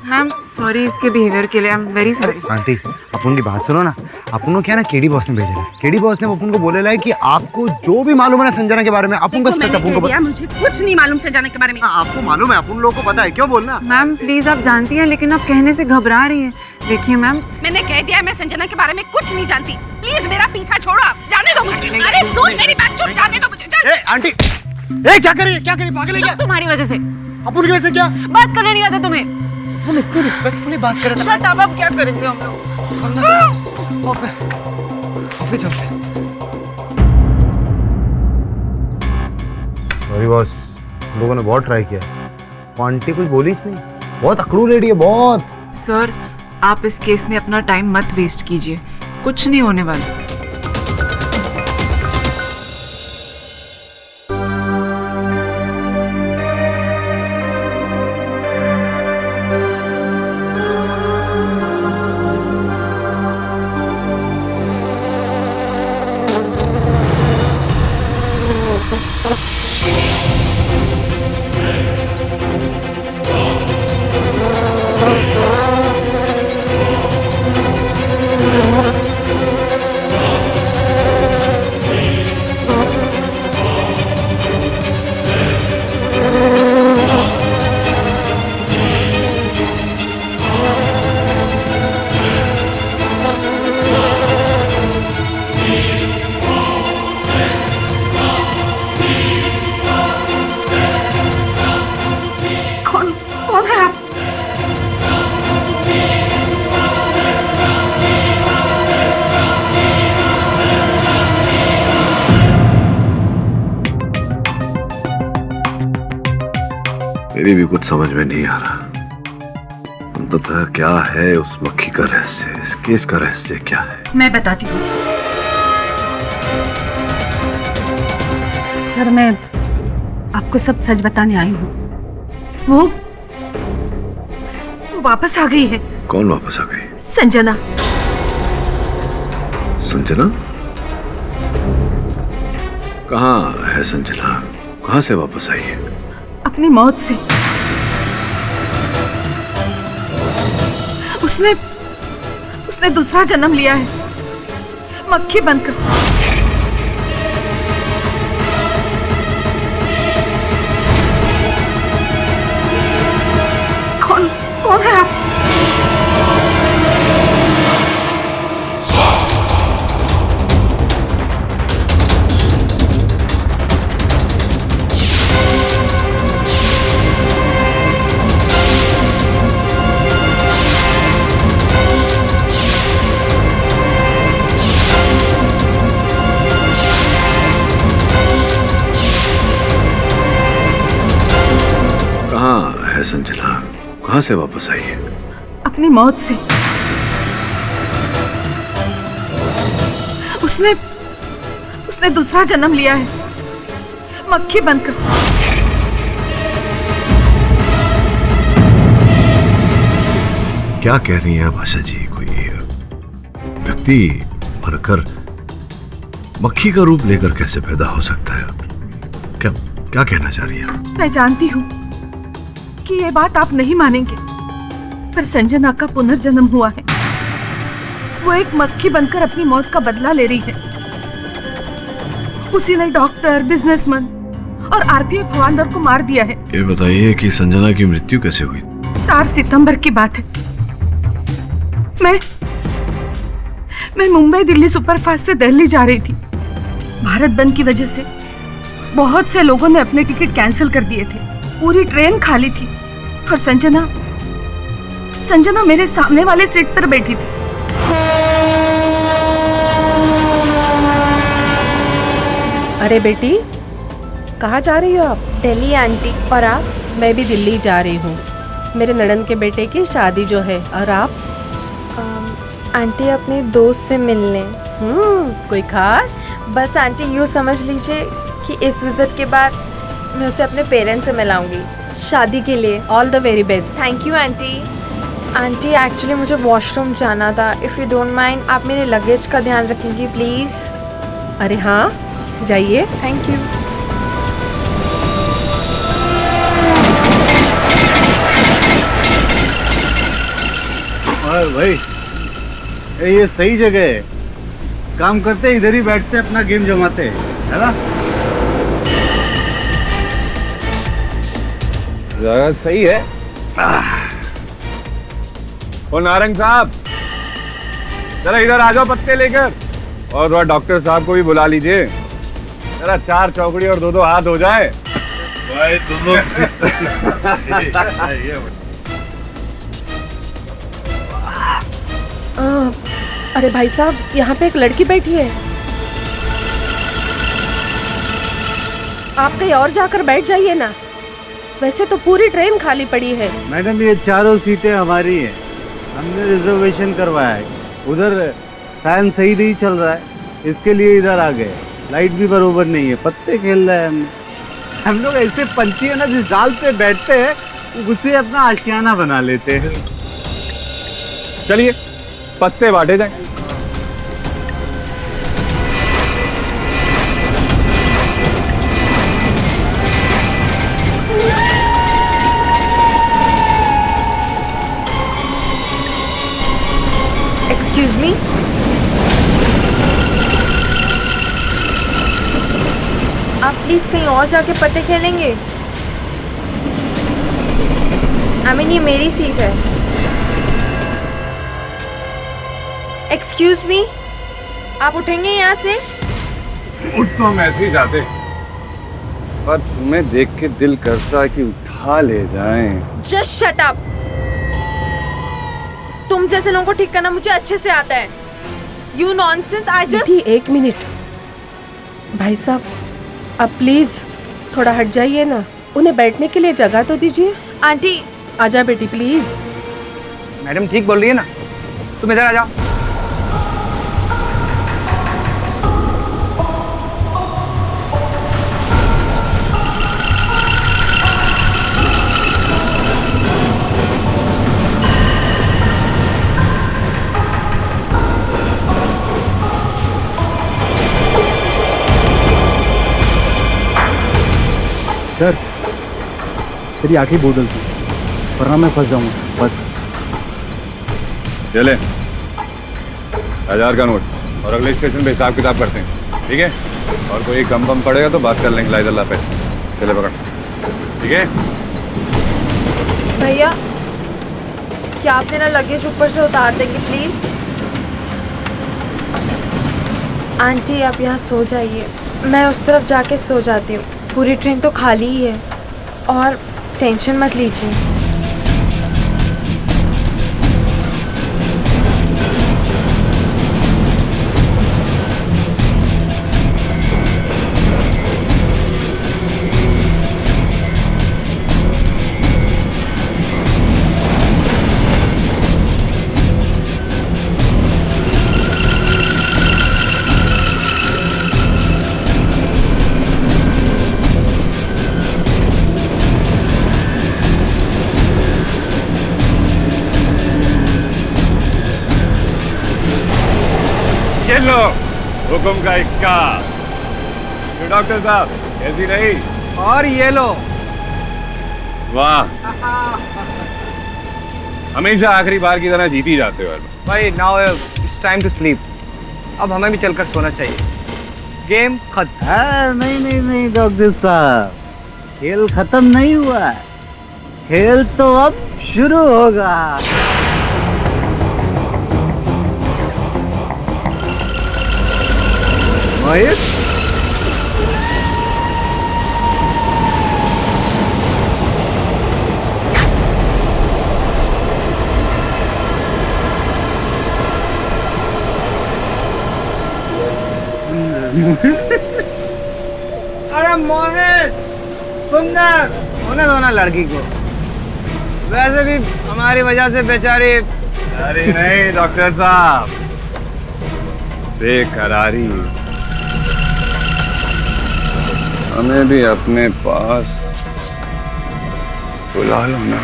मैम सॉरी इसके बिहेवियर के लिए, I am very sorry. Aunty अपन की बात सुनो ना, अपन को क्या ना केडी बॉस ने भेजा है। केडी बॉस ने अपन को बोले है कि आपको जो भी मालूम है ना संजना के बारे में, अपन को सच अपन को बता। मुझे कुछ नहीं मालूम संजना के बारे में। आपको मालूम है, अपन लोगों को पता है, क्यों बोलना? मैम प्लीज आप जानती हैं लेकिन आप कहने से घबरा रही हैं। देखिए मैम, मैंने कह दिया मैं संजना के बारे में कुछ नहीं जानती। प्लीज मेरा पीछा छोड़ो, आप जाने दो मुझे। अरे सुन मेरी बात, चुप जाने दो मुझे। आंटी क्या करिए पागल है क्या? तुम्हारी वजह से। अपन की वजह से क्या? बात करने नहीं आता तुम्हें? हम इतनी रिस्पेक्टफुली बात कर रहे थे। शट अप, अब क्या करेंगे हम लोग? ऑफिस चलते। सॉरी बॉस, लोगों ने बहुत ट्राई किया, आंटी कुछ बोली नहीं, बहुत अकड़ू लेडी है बहुत। सर आप इस केस में अपना टाइम मत वेस्ट कीजिए, कुछ नहीं होने वाला। मेरी भी कुछ समझ में नहीं आ रहा। अंततः क्या है उस मक्खी का रहस्य, इस केस का रहस्य क्या है? मैं बताती हूँ सर, मैं आपको सब सच बताने आई हूँ। वो वापस आ गई है। कौन वापस आ गई? संजना। संजना? कहाँ है संजना? कहाँ से वापस आई है? अपनी मौत से। उसने दूसरा जन्म लिया है, मक्खी बनकर। कौन है आप? संजना कहाँ से वापस आई है? अपनी मौत से। उसने दूसरा जन्म लिया है, मक्खी बनकर। क्या कह रही हैं भाषा जी? कोई व्यक्ति मरकर मक्खी का रूप लेकर कैसे पैदा हो सकता है? क्या कहना चाह रही है? मैं जानती हूँ कि ये बात आप नहीं मानेंगे, पर संजना का पुनर्जन्म हुआ है। वो एक मक्खी बनकर अपनी मौत का बदला ले रही है। उसी ने डॉक्टर, बिजनेसमैन और आरपीएफ हवलदार को मार दिया है। ये बताइए कि संजना की मृत्यु कैसे हुई? 4 सितंबर की बात है। मैं मुंबई दिल्ली सुपरफास्ट से दिल्ली जा रही थी। भारत बंद की वजह से बहुत से लोगों ने अपने टिकट कैंसिल कर दिए थे। पूरी ट्रेन खाली थी और संजना मेरे सामने वाले सीट पर बैठी थी। अरे बेटी, कहाँ जा रही हो आप? दिल्ली आंटी। और आप? मैं भी दिल्ली जा रही हूँ, मेरे ननद के बेटे की शादी जो है। और आप? आंटी अपने दोस्त से मिलने। कोई खास? बस आंटी यूँ समझ लीजिए कि कि इस विजिट के बाद मैं उसे अपने पेरेंट्स से मिलाऊंगी शादी के लिए। All the very best. Thank you aunty. Aunty actually मुझे वॉशरूम जाना था। इफ़ यू डोंट माइंड आप मेरे लगेज का ध्यान रखेंगी प्लीज़। अरे हाँ, जाइए। Thank you. भाई ये सही जगह है, काम करते इधर ही बैठते अपना गेम जमाते है ना। जगह सही है। ओ नारंग साहब, जरा इधर आ जाओ पत्ते लेकर, और वह डॉक्टर साहब को भी बुला लीजिए। जरा 4 चौकड़ी और 2-2 हाथ हो जाए। भाई तुम लोग अरे भाई साहब, यहाँ पे एक लड़की बैठी है, आप कहीं और जाकर बैठ जाइए ना। वैसे तो पूरी ट्रेन खाली पड़ी है। मैडम ये 4 सीटें हमारी हैं, हमने रिजर्वेशन करवाया है। उधर फैन सही नहीं चल रहा है, इसके लिए इधर आ गए। लाइट भी बरोबर नहीं है, पत्ते खेल रहे हैं हम लोग ऐसे पंछी है ना, जिस डाल पे बैठते हैं उसे अपना आशियाना बना लेते हैं। चलिए पत्ते बांटे जाए। एक्सक्यूज मी, आप प्लीज कहीं और जाके पत्ते खेलेंगे। आई मीन ये मेरी सीट है। एक्सक्यूज मी, आप उठेंगे यहाँ से? उठ तो हम ऐसे ही जाते, पर तुम्हें देख के दिल करता है कि उठा ले जाएं। Just shut up. तुम जैसे लोगों को ठीक करना मुझे अच्छे से आता है। You nonsense. I just. एक मिनट भाई साहब, अब प्लीज थोड़ा हट जाइए ना, उन्हें बैठने के लिए जगह तो दीजिए। आंटी आजा बेटी प्लीज। मैडम ठीक बोल रही है ना, तुम इधर आ जाओ। सर तेरी आखिरी बोतल थी, वरना मैं फंस जाऊंगा। बस चले 1000 का नोट, और अगले स्टेशन पे हिसाब किताब करते हैं, ठीक है? और कोई कम बम पड़ेगा तो बात कर लेंगे लाइजल्ला पे। चले पकड़, ठीक है? भैया क्या आप मेरा लगेज ऊपर से उतार देंगे प्लीज? आंटी आप यहाँ सो जाइए, मैं उस तरफ जाके सो जाती हूँ। पूरी ट्रेन तो खाली ही है, और टेंशन मत लीजिए। लो हुक्म का इक्का। तो डॉक्टर साहब कैसी रही? और ये लो। वाह, हमेशा आखिरी बार की तरह जीत ही जाते हो भाई। Now it's time to sleep. अब हमें भी चलकर सोना चाहिए। गेम खत्म। नहीं नहीं नहीं डॉक्टर साहब, खेल खत्म नहीं हुआ है, खेल तो अब शुरू होगा। महेश, अरे मोहित सुंदर होने दो ना लड़की को, वैसे भी हमारी वजह से बेचारी। अरे नहीं डॉक्टर साहब, बेकरारी हमें भी अपने पास बुला लो ना।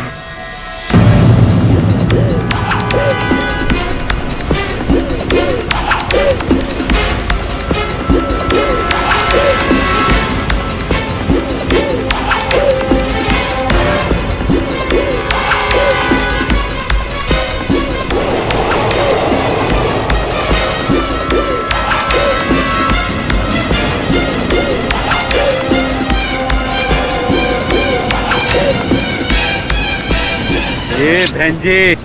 बहन जी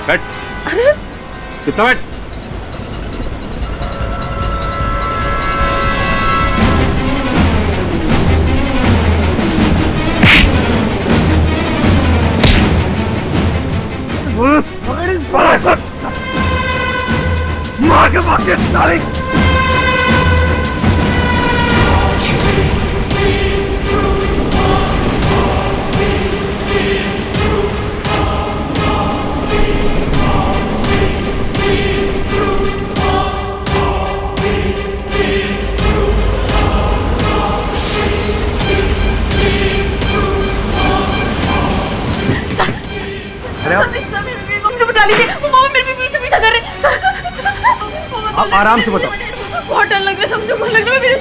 बैठ। अरे कितना बैठ। मार के सारी आप आराम से बताओ। बहुत डर लग रहा है, समझो बहुत लग रहा है मेरे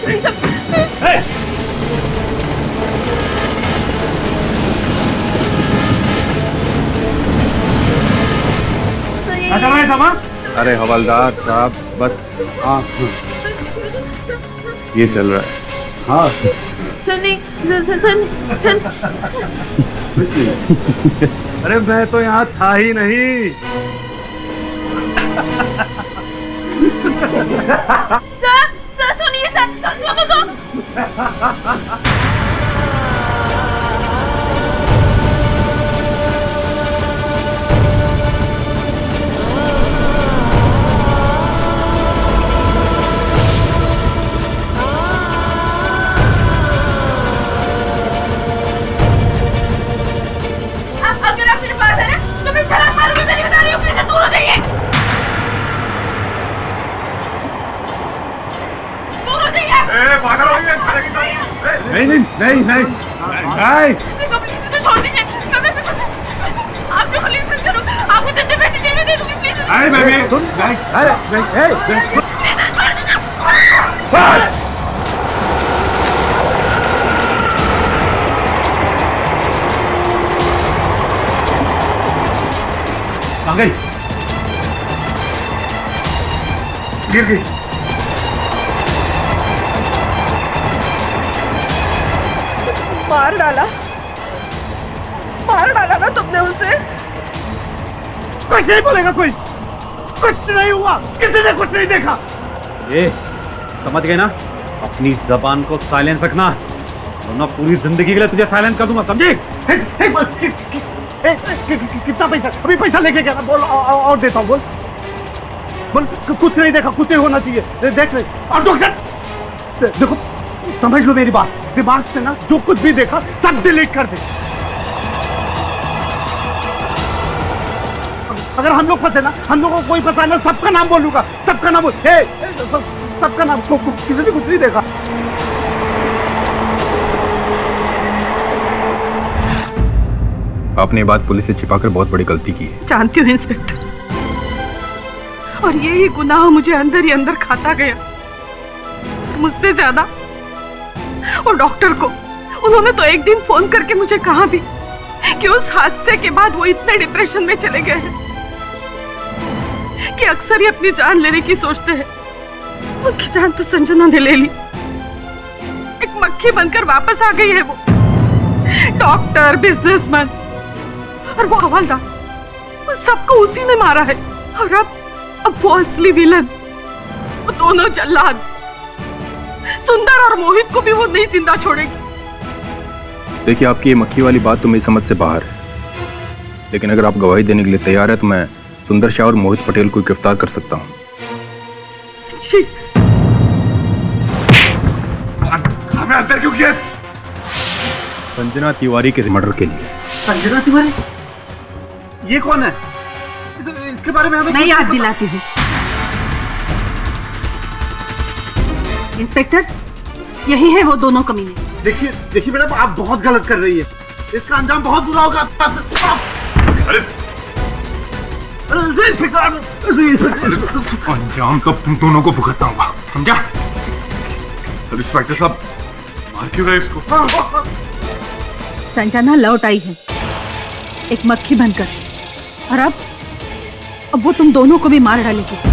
अरे हवलदार साहब बस। हाँ ये चल रहा है। हाँ अरे मैं तो यहाँ था ही नहीं। सर सुनिए सर। अगर आप मेरे पास है ना तो मैं छलांग मारूंगी, मैं नहीं बता रही हूँ, प्लीज दूर हो जाइए। दूर हो जाइए। पागल हो गया। नहीं नहीं नहीं नहीं देखो प्लीज मुझे छोड़ दीजिए। आप जो पुलिस में करो, आपको जैसे मैं दे दूंगी प्लीज। अरे बेबी सुन। आ गई। गिर गई। मार डाला ना तुमने उसे। कुछ नहीं बोलेगा कोई। कुछ नहीं हुआ, किसी ने कुछ नहीं देखा। ये समझ गए ना, अपनी जबान को साइलेंस रखना वरना पूरी जिंदगी के लिए तुझे साइलेंस कर दूंगा, समझे? कितना पैसा? अभी पैसा लेके गया ना, बोल और देता हूँ। बोल कुछ नहीं देखा, कुछ नहीं होना चाहिए। देख ले। और डॉक्टर देखो समझ लो मेरी बात, दिमाग से ना जो कुछ भी देखा सब डिलीट कर दे। अगर हम लोग फंसे ना, हम लोगों को कोई फंसा ना, सबका नाम बोलूंगा, सबका नाम बोल। सबका नाम, किसी ने कुछ नहीं देखा। आपने ये बात पुलिस से छिपाकर बहुत बड़ी गलती की है। जानती हूँ इंस्पेक्टर, और यही गुनाह मुझे अंदर ही अंदर खाता गया। मुझसे ज्यादा वो डॉक्टर को, उन्होंने तो एक दिन फोन करके मुझे कहा भी कि उस हादसे के बाद वो इतने डिप्रेशन में चले गए हैं कि अक्सर ही अपनी जान लेने की सोचते हैं। उनकी जान तो संजना ने ले ली। एक मक्खी बनकर वापस आ गई है वो। डॉक्टर, बिजनेसमैन और वो हवलदार, सबको उसी ने मारा है। और अब वो असली विलन, वो दोनों जल्लाद, सुंदर और मोहित को भी वो नहीं जिंदा छोड़ेगी। देखिए, आपकी ये मक्खी वाली बात तो मेरी समझ से बाहर है, लेकिन अगर आप गवाही देने के लिए तैयार है तो मैं सुंदर शाह और मोहित पटेल को गिरफ्तार कर सकता हूँ। हमें अंदर क्यों किया? संजना तिवारी के मर्डर के लिए। संजना तिवारी? ये कौन है? इसके बारे में हमें मैं याद दिलाती हूँ। इंस्पेक्टर, यही है वो दोनों कमीने। देखिए देखिए मैडम, आप बहुत गलत कर रही है, इसका अंजाम बहुत बुरा होगा। अंजाम तो तुम दोनों को भुगतना होगा, समझा? इंस्पेक्टर साहब, मार क्यों रहे इसको? संजना लौट आई है एक मक्खी बनकर, और अब वो तुम दोनों को भी मार डालेगी।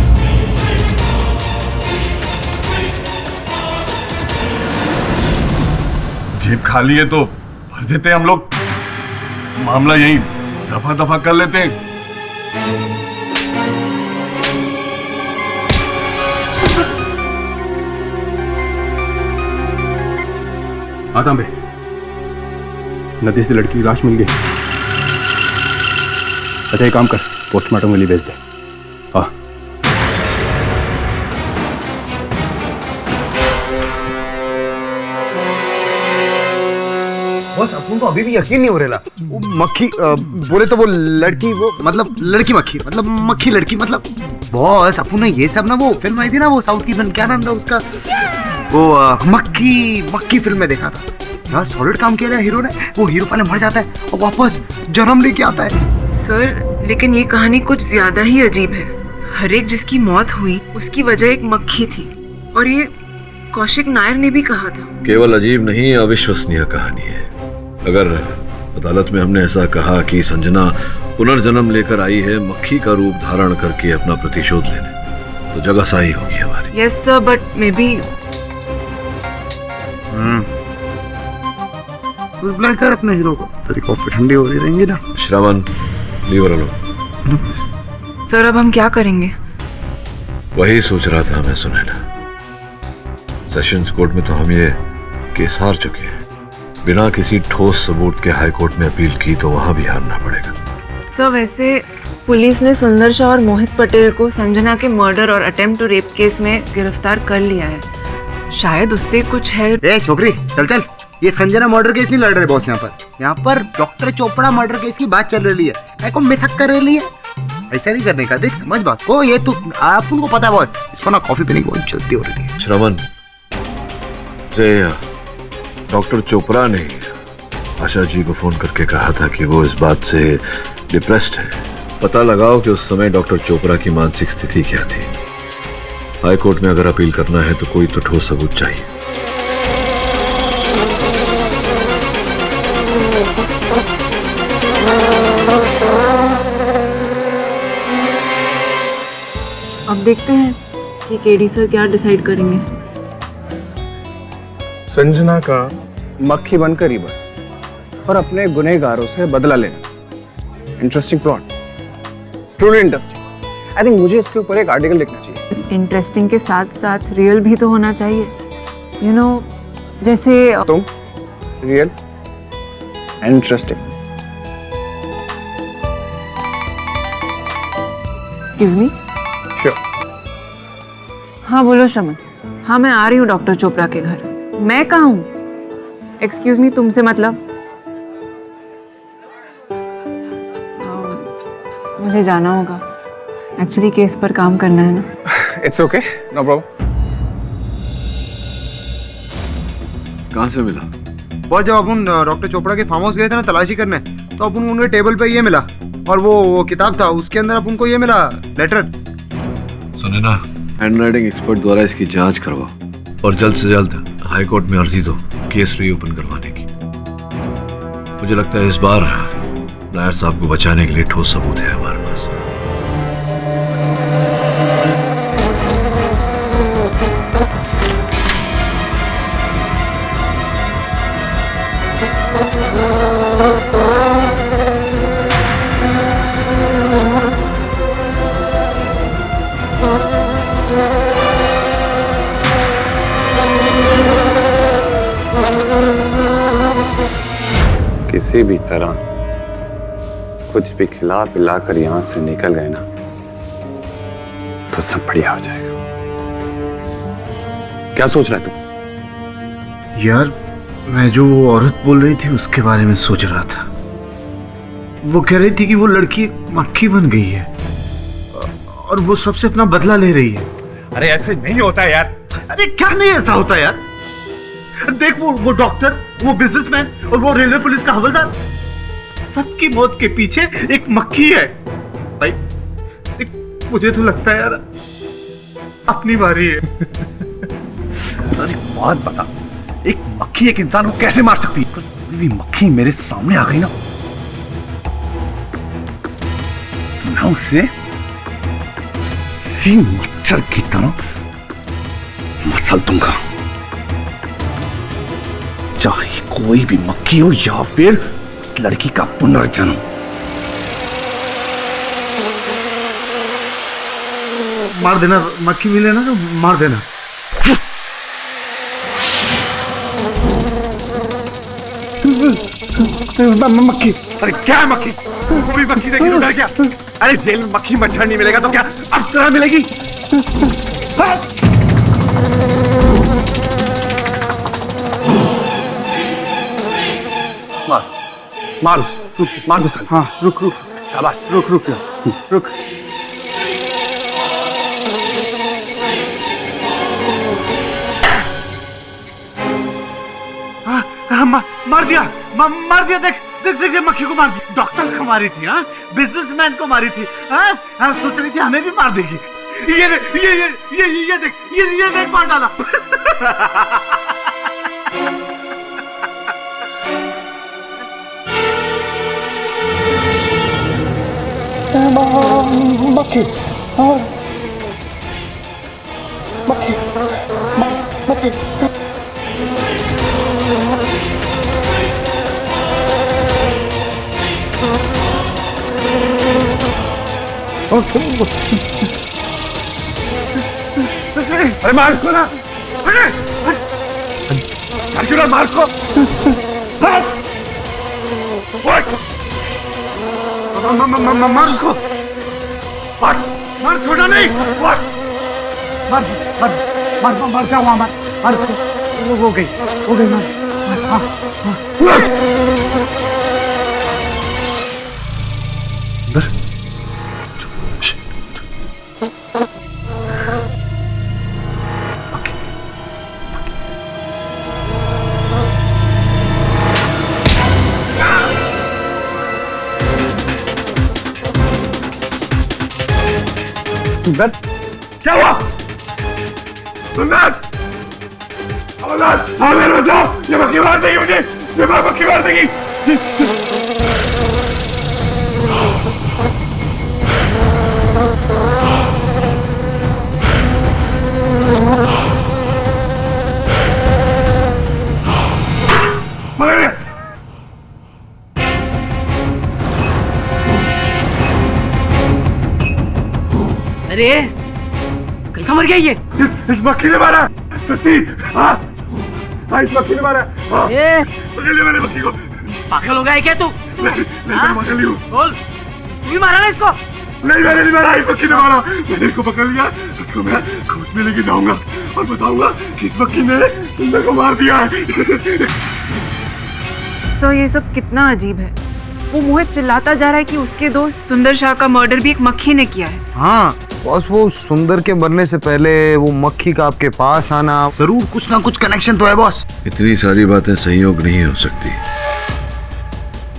जेब खाली है तो भर देते हैं हम लोग, मामला यही दफा दफा कर लेते हैं। आता बे, नदी से लड़की की लाश मिल गई। अच्छा एक काम कर, पोस्टमार्टम के लिए भेज दे। हाँ बस अपन को अभी भी यकीन नहीं हो रहा। वो मक्खी बोले तो वो लड़की, वो मतलब लड़की मक्खी, मतलब मक्खी लड़की, मतलब बॉस अपन ने ये सब ना वो फिल्म आई थी ना, वो साउथ की फिल्म, क्या नाम था उसका, वो मक्खी फिल्म में देखा था यार। सॉलिड काम किया है हीरो ने। वो हीरो पहले मर जाता है और वापस जन्म लेके आता है। सर लेकिन ये कहानी कुछ ज्यादा ही अजीब है। हर एक जिसकी मौत हुई उसकी वजह एक मक्खी थी, और ये कौशिक नायर ने भी कहा था। केवल अजीब नहीं, अविश्वसनीय कहानी है। अगर अदालत में हमने ऐसा कहा कि संजना पुनर्जन्म लेकर आई है मक्खी का रूप धारण करके अपना प्रतिशोध लेने, तो जगह सही होगी हमारी। Yes sir, but may be बुला कर अपने हीरो को, तेरी कॉफी ठंडी हो रही रहेंगी ना। श्रवण, लीव इट अलोन। सर अब हम क्या करेंगे? वही सोच रहा था मैं सुनैना। सेशंस कोर्ट में तो हम ये केस हार चुके हैं, बिना किसी ठोस सबूत के हाई कोर्ट में अपील की तो वहां भी हारना पड़ेगा। सर वैसे पुलिस ने सुंदर शाह और मोहित पटेल को संजना के मर्डर और अटेम्प्ट टू रेप केस में गिरफ्तार कर लिया है। शायद उससे कुछ है। ए छोकरी चल चल, ये संजना मर्डर केस नहीं लड़ रहे बॉस। यहाँ पर डॉक्टर चोपड़ा मर्डर केस की बात चल रही है। को मिथक कर रही है, ऐसा नहीं करने का। देख समझ बात को, ये तो आप उनको पता है बॉस, इसको ना कॉफी पीने की बहुत जल्दी हो रही है। श्रवण, डॉक्टर चोपड़ा ने आशा जी को फोन करके कहा था कि वो इस बात से डिप्रेस्ड है। पता लगाओ कि उस समय डॉक्टर चोपड़ा की मानसिक स्थिति क्या थी। हाई कोर्ट में अगर अपील करना है तो कोई तो ठोस सबूत चाहिए। अब देखते हैं कि केडी सर क्या डिसाइड करेंगे। संजना का मक्खी बनकर ही बन और अपने गुनहगारों से बदला लेना। Interesting plot, truly interesting. I think मुझे इसके ऊपर एक आर्टिकल लिखना चाहिए। इंटरेस्टिंग के साथ साथ रियल भी तो होना चाहिए, यू नो, जैसे तुम real interesting. Excuse me. Sure. हाँ बोलो श्रमन। हाँ मैं आ रही हूँ डॉक्टर चोपड़ा के घर। मैं कहाँ हूँ? एक्सक्यूज मी, तुमसे मतलब? मुझे जाना होगा, एक्चुअली केस पर काम करना है ना। It's okay, no problem. कहाँ से मिला? बहुत जब अपन डॉक्टर चोपड़ा के फार्म हाउस गए थे ना तलाशी करने, तो अपन उनके टेबल पे ये मिला, और वो किताब था, उसके अंदर अपन को ये मिला लेटर। सुने ना, हैंडराइटिंग एक्सपर्ट द्वारा इसकी जांच करवाओ और जल्द से जल्द हाई कोर्ट में अर्जी दो केस रीओपन करवाने की। मुझे लगता है इस बार नायर साहब को बचाने के लिए ठोस सबूत है हमारे पास। किसी भी तरह कुछ भी खिला पिला कर यहां से निकल गए ना तो सब बढ़िया हो जाएगा। क्या सोच रहा है तू? यार मैं जो वो औरत बोल रही थी उसके बारे में सोच रहा था। वो कह रही थी कि वो लड़की एक मक्खी बन गई है और वो सबसे अपना बदला ले रही है। अरे ऐसे नहीं होता यार। अरे क्या नहीं ऐसा होता यार? देख वो डॉक्टर, वो बिजनेसमैन और वो रेलवे पुलिस का हवलदार, सबकी मौत के पीछे एक मक्खी है। भाई मुझे तो लगता है यार अपनी बारी है। अरे बात बता, एक मक्खी एक इंसान को कैसे मार सकती है? कोई भी मक्खी मेरे सामने आ गई ना, तो मैं उससे इसी मच्छर की तरह मसल दूंगा, चाहे कोई भी मक्खी हो या फिर लड़की का पुनर्जन्म। मार देना, मक्खी मिले ना तो मार देना। मक्खी? अरे क्या है मक्खी? वो भी मक्खी देखी तो डर गया। अरे जेल में मक्खी मच्छर नहीं मिलेगा तो क्या अप्सरा मिलेगी? मार मार दो। हाँ रुक रुक, शाबाश, रुक रुक रुक। मार दिया, मार दिया। देख देख देख, मक्खी को मार दिया। डॉक्टर को मारी थी, हाँ, बिजनेसमैन को मारी थी, हाँ, सोच रही थी हमें भी मार देगी। ये देख, ये देख मार डाला। मक्खी मक्खी मक्खी अरे मार को ना, अर्जुन मार को, मार को, मार, छोड़ा नहीं, मार क्या हुआ? मार हो गई मार। क्या हुआ? बचाओ, ये मक्खी मार देगी मुझे, ये मक्खी मार देगी। अरे कैसा मर गया ये? इस मक्खी ने मारा। सच्ची? हाँ, इस मक्खी ने मारा। पकड़ लिया मैंने मक्खी को। पागल हो गया है क्या तू? पकड़ लिया। बोल, तू ही मारा ना इसको? नहीं, मैंने नहीं मारा, इस मक्खी ने मारा। मैंने इसको पकड़ लिया, इसको मैं खोज में लेके जाऊंगा और बताऊंगा कि इस मक्खी ने सुंदर को मार दिया है। तो ये सब कितना अजीब है। वो मोहित चिल्लाता जा रहा है कि उसके दोस्त सुंदर शाह का मर्डर भी एक मक्खी ने किया है। हाँ बॉस, वो सुंदर के मरने से पहले वो मक्खी का आपके पास आना, जरूर कुछ ना कुछ कनेक्शन तो है बॉस। इतनी सारी बातें संयोग नहीं हो सकती।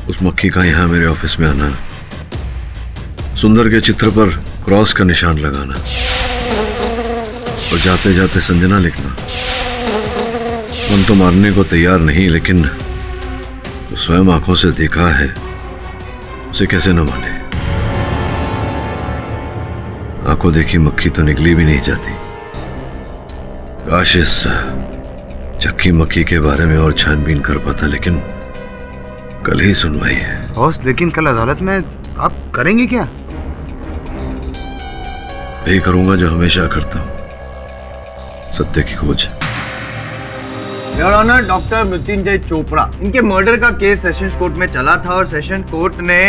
उस मक्खी का यहाँ मेरे ऑफिस में आना, सुंदर के चित्र पर क्रॉस का निशान लगाना और जाते जाते संजना लिखना। मन तो मारने को तैयार नहीं, लेकिन तो स्वयं आंखों से देखा है, उसे कैसे न माने। आंखों देखी मक्खी तो निकली भी नहीं जाती। काश इस चक्की मक्खी के बारे में और छानबीन कर पाता, लेकिन कल ही सुनवाई है बॉस। लेकिन कल अदालत में आप करेंगे क्या? यही करूंगा जो हमेशा करता हूं, सत्य की खोज। Your honour, doctor Mrityunjay Chopra, इनके मर्डर का केस सेशंस कोर्ट में चला था और सेशन कोर्ट ने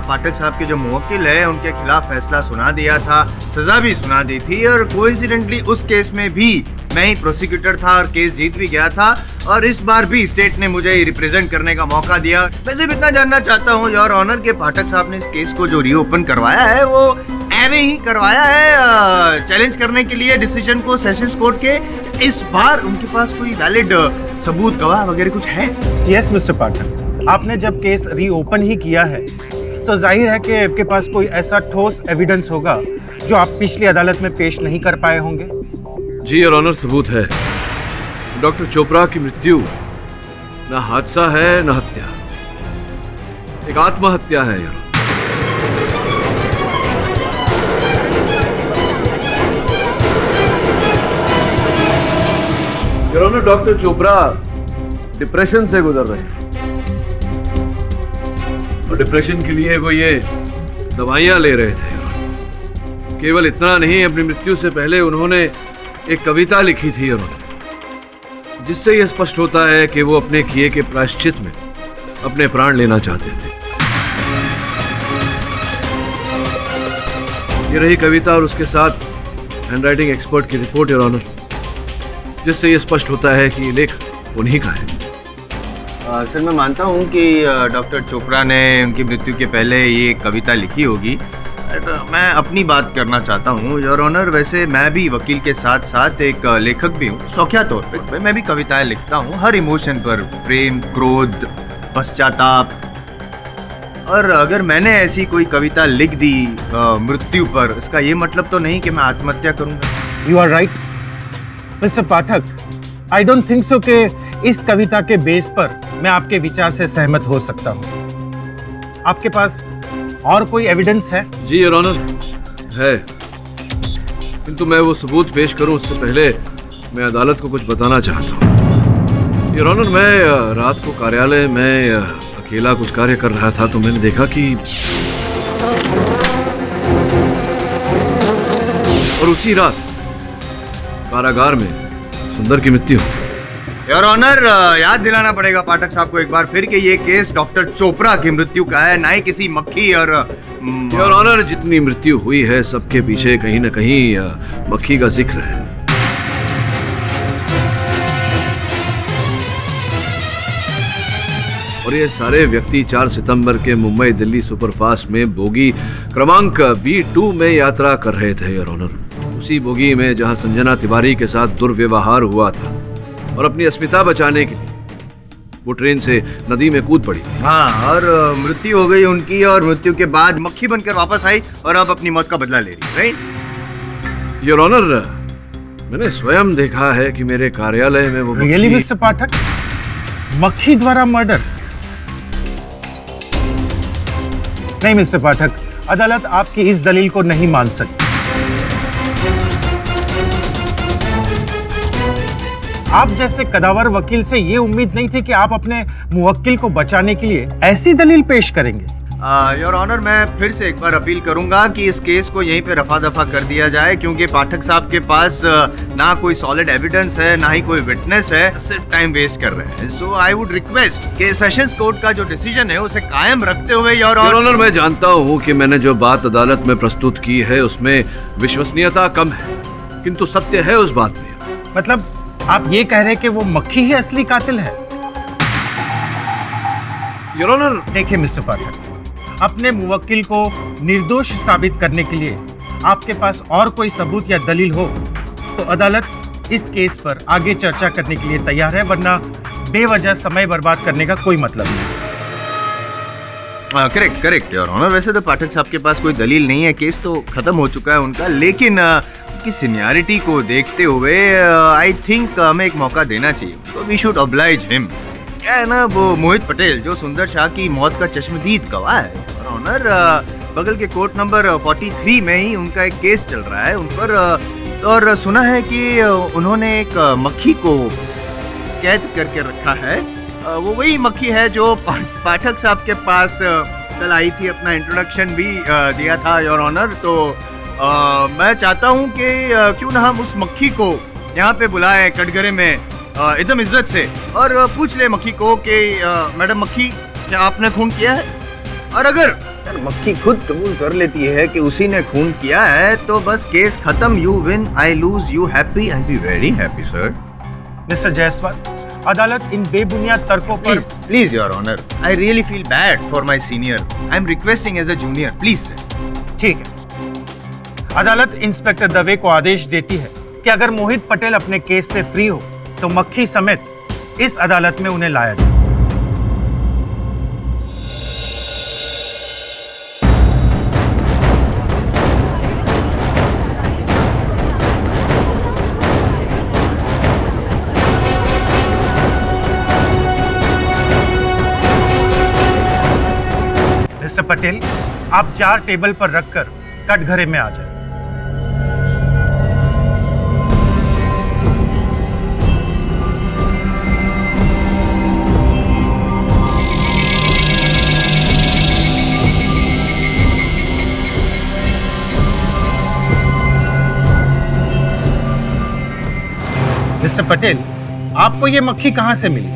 पाठक साहब के जो मुवक्किल है उनके खिलाफ फैसला सुना दिया था, सजा भी सुना दी थी। और कोइंसिडेंटली उस केस में भी मैं ही प्रोसिक्यूटर था और केस जीत भी गया था। और इस बार भी स्टेट ने मुझे रिप्रेजेंट करने का मौका दिया। वैसे भी इतना जानना चाहता हूँ योर ऑनर के पाठक साहब ने इस केस को जो रीओपन करवाया है वो एवे ही करवाया है, चैलेंज करने के लिए डिसीजन को सेशंस कोर्ट के। इस बार उनके पास कोई वैलिड सबूत गवाह वगैरह कुछ है? यस मिस्टर पाठक, आपने जब केस रीओपन ही किया है तो जाहिर है कि आपके पास कोई ऐसा ठोस एविडेंस होगा जो आप पिछली अदालत में पेश नहीं कर पाए होंगे। जी योर ऑनर, सबूत है। डॉक्टर चोपड़ा की मृत्यु न हादसा है न हत्या, एक आत्महत्या है your honour. Doctor Chopra depression से गुजर रहे हैं और डिप्रेशन के लिए वो ये दवाइयां ले रहे थे। केवल इतना नहीं, अपनी मृत्यु से पहले उन्होंने एक कविता लिखी थी उन्होंने, जिससे यह स्पष्ट होता है कि वो अपने किए के प्रायश्चित में अपने प्राण लेना चाहते थे। ये रही कविता और उसके साथ हैंडराइटिंग एक्सपर्ट की रिपोर्ट योर ऑनर, जिससे यह स्पष्ट होता है कि ये लेख उन्हीं का है। सर, मैं मानता हूँ कि डॉक्टर चोपड़ा ने उनकी मृत्यु के पहले ये कविता लिखी होगी। मैं अपनी बात करना चाहता हूँ योर ऑनर। वैसे मैं भी वकील के साथ साथ एक लेखक भी हूँ, शौकिया तौर पे मैं भी कविताएं लिखता हूँ, हर इमोशन पर, प्रेम, क्रोध, पश्चाताप। और अगर मैंने ऐसी कोई कविता लिख दी मृत्यु पर, इसका ये मतलब तो नहीं कि मैं आत्महत्या करूँगा। You are right mister Pathak, I don't think so कि इस कविता के बेस पर मैं आपके विचार से सहमत हो सकता हूँ। आपके पास और कोई एविडेंस है? जी योर ऑनर, है, किंतु मैं वो सबूत पेश करूं उससे पहले मैं अदालत को कुछ बताना चाहता हूं। योर ऑनर, मैं रात को कार्यालय में अकेला कुछ कार्य कर रहा था तो मैंने देखा कि और उसी रात कारागार में सुंदर की मृत्यु। योर ऑनर, याद दिलाना पड़ेगा पाठक साहब को एक बार फिर कि ये केस डॉक्टर चोपड़ा की मृत्यु का है, ना ही किसी मक्खी और योर ऑनर, जितनी मृत्यु हुई है सबके पीछे कहीं न कहीं मक्खी का जिक्र है। और ये सारे व्यक्ति 4 सितंबर के मुंबई दिल्ली सुपरफास्ट में बोगी क्रमांक B2 में यात्रा कर रहे थे योर ऑनर। उसी बोगी में जहां संजना तिवारी के साथ दुर्व्यवहार हुआ था और अपनी अस्मिता बचाने के लिए वो ट्रेन से नदी में कूद पड़ी। हाँ, और मृत्यु हो गई उनकी, और मृत्यु के बाद मक्खी बनकर वापस आई और अब अपनी मौत का बदला ले रही, राइट? योर ऑनर, मैंने स्वयं देखा है कि मेरे कार्यालय में वो रियली मिस्टर पाठक, मक्खी द्वारा मर्डर? नहीं मिस्टर पाठक, अदालत आपकी इस दलील को नहीं मान सकती। आप जैसे कदावर वकील से ये उम्मीद नहीं थी कि आप अपने मुवक्किल को बचाने के लिए ऐसी दलील पेश करेंगे। योर ऑनर, मैं फिर से एक बार अपील करूंगा कि इस केस को यहीं पे रफा दफा कर दिया जाए, क्योंकि पाठक साहब के पास ना कोई सॉलिड एविडेंस है, ना ही कोई विटनेस है, सिर्फ टाइम वेस्ट कर रहे हैं। सो आई वुड रिक्वेस्ट कि सेशंस कोर्ट का जो डिसीजन है उसे कायम रखते हुए योर ऑनर, मैं जानता हूँ कि मैंने जो बात अदालत में प्रस्तुत की है उसमें विश्वसनीयता कम है, किंतु सत्य है उस बात में। मतलब आप ये कह रहे हैं कि वो मक्खी ही असली कातिल है? योर ऑनर, देखिए मिस्टर पाठक, अपने मुवक्किल को निर्दोष साबित करने के लिए आपके पास और कोई सबूत या दलील हो तो अदालत इस केस पर आगे चर्चा करने के लिए तैयार है, वरना बेवजह समय बर्बाद करने का कोई मतलब नहीं। Correct your honour. वैसे तो पाठक साहब के पास कोई दलील नहीं है, केस तो खत्म हो चुका है उनका, लेकिन की सीनियरिटी को देखते हुए आई थिंक हमें एक मौका देना चाहिए, तो वी शुड ऑब्लाइज हिम। क्या है ना, वो मोहित पटेल जो सुंदर शाह की मौत का चश्मदीद गवाह है ऑनर, बगल के कोर्ट नंबर 43 में ही उनका एक केस चल रहा है उन पर, और सुना है कि उन्होंने एक मक्खी को कैद करके रखा है। वो वही मक्खी है जो पाठक साहब के पास कल आई थी, अपना इंट्रोडक्शन भी दिया था योर ऑनर। तो मैं चाहता हूँ कि क्यों ना हम उस मक्खी को यहाँ पे बुलाएं कटघरे में एकदम इज्जत से, और पूछ ले मक्खी को कि मैडम मक्खी, क्या आपने खून किया है? और अगर मक्खी खुद कबूल कर लेती है कि उसी ने खून किया है तो बस केस खत्म। You win, I lose, you happy, I be very happy sir. Mister Jaiswal, अदालत इन बेबुनियाद तर्कों पर please your honour, I really feel bad for my senior, I am requesting as a junior, please. ठीक है, अदालत इंस्पेक्टर दवे को आदेश देती है कि अगर मोहित पटेल अपने केस से फ्री हो तो मक्खी समेत इस अदालत में उन्हें लाया जाए। मिस्टर पटेल, आप 4 टेबल पर रखकर कटघरे में आ जाए। मिस्टर पटेल, आपको ये मक्खी कहां से मिली?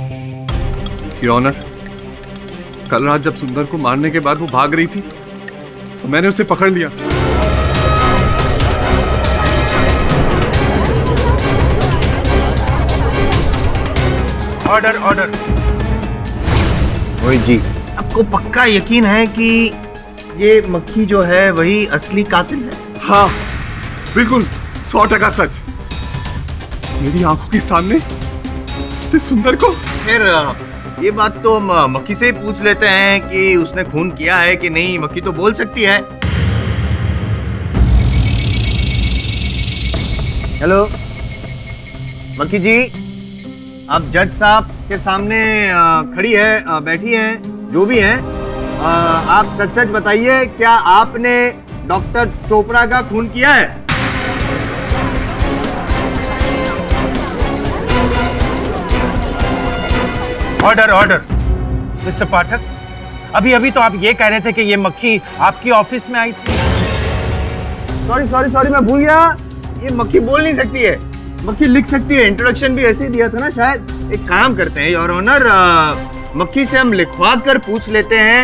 योर ऑनर, कल रात जब सुंदर को मारने के बाद वो भाग रही थी तो मैंने उसे पकड़ लिया। Order order. मोहित जी, आपको पक्का यकीन है कि ये मक्खी जो है वही असली कातिल है? हाँ बिल्कुल 100% सच। मेरी आंखों के सामने इस सुंदर को। फिर ये बात तो हम मक्खी से ही पूछ लेते हैं कि उसने खून किया है कि नहीं। मक्खी तो बोल सकती है। हेलो मक्खी जी, आप जज साहब के सामने खड़ी है, बैठी हैं, जो भी हैं, आप सच सच बताइए, क्या आपने डॉक्टर चोपड़ा का खून किया है? Order order. मिस्टर पाठक, अभी अभी तो आप ये कह रहे थे कि ये मक्खी आपकी ऑफिस में आई थी। सॉरी, मैं भूल गया। ये मक्खी बोल नहीं सकती है, मक्खी लिख सकती है। इंट्रोडक्शन भी ऐसे ही दिया था ना शायद। एक काम करते हैं योर ऑनर, मक्खी से हम लिखवा कर पूछ लेते हैं,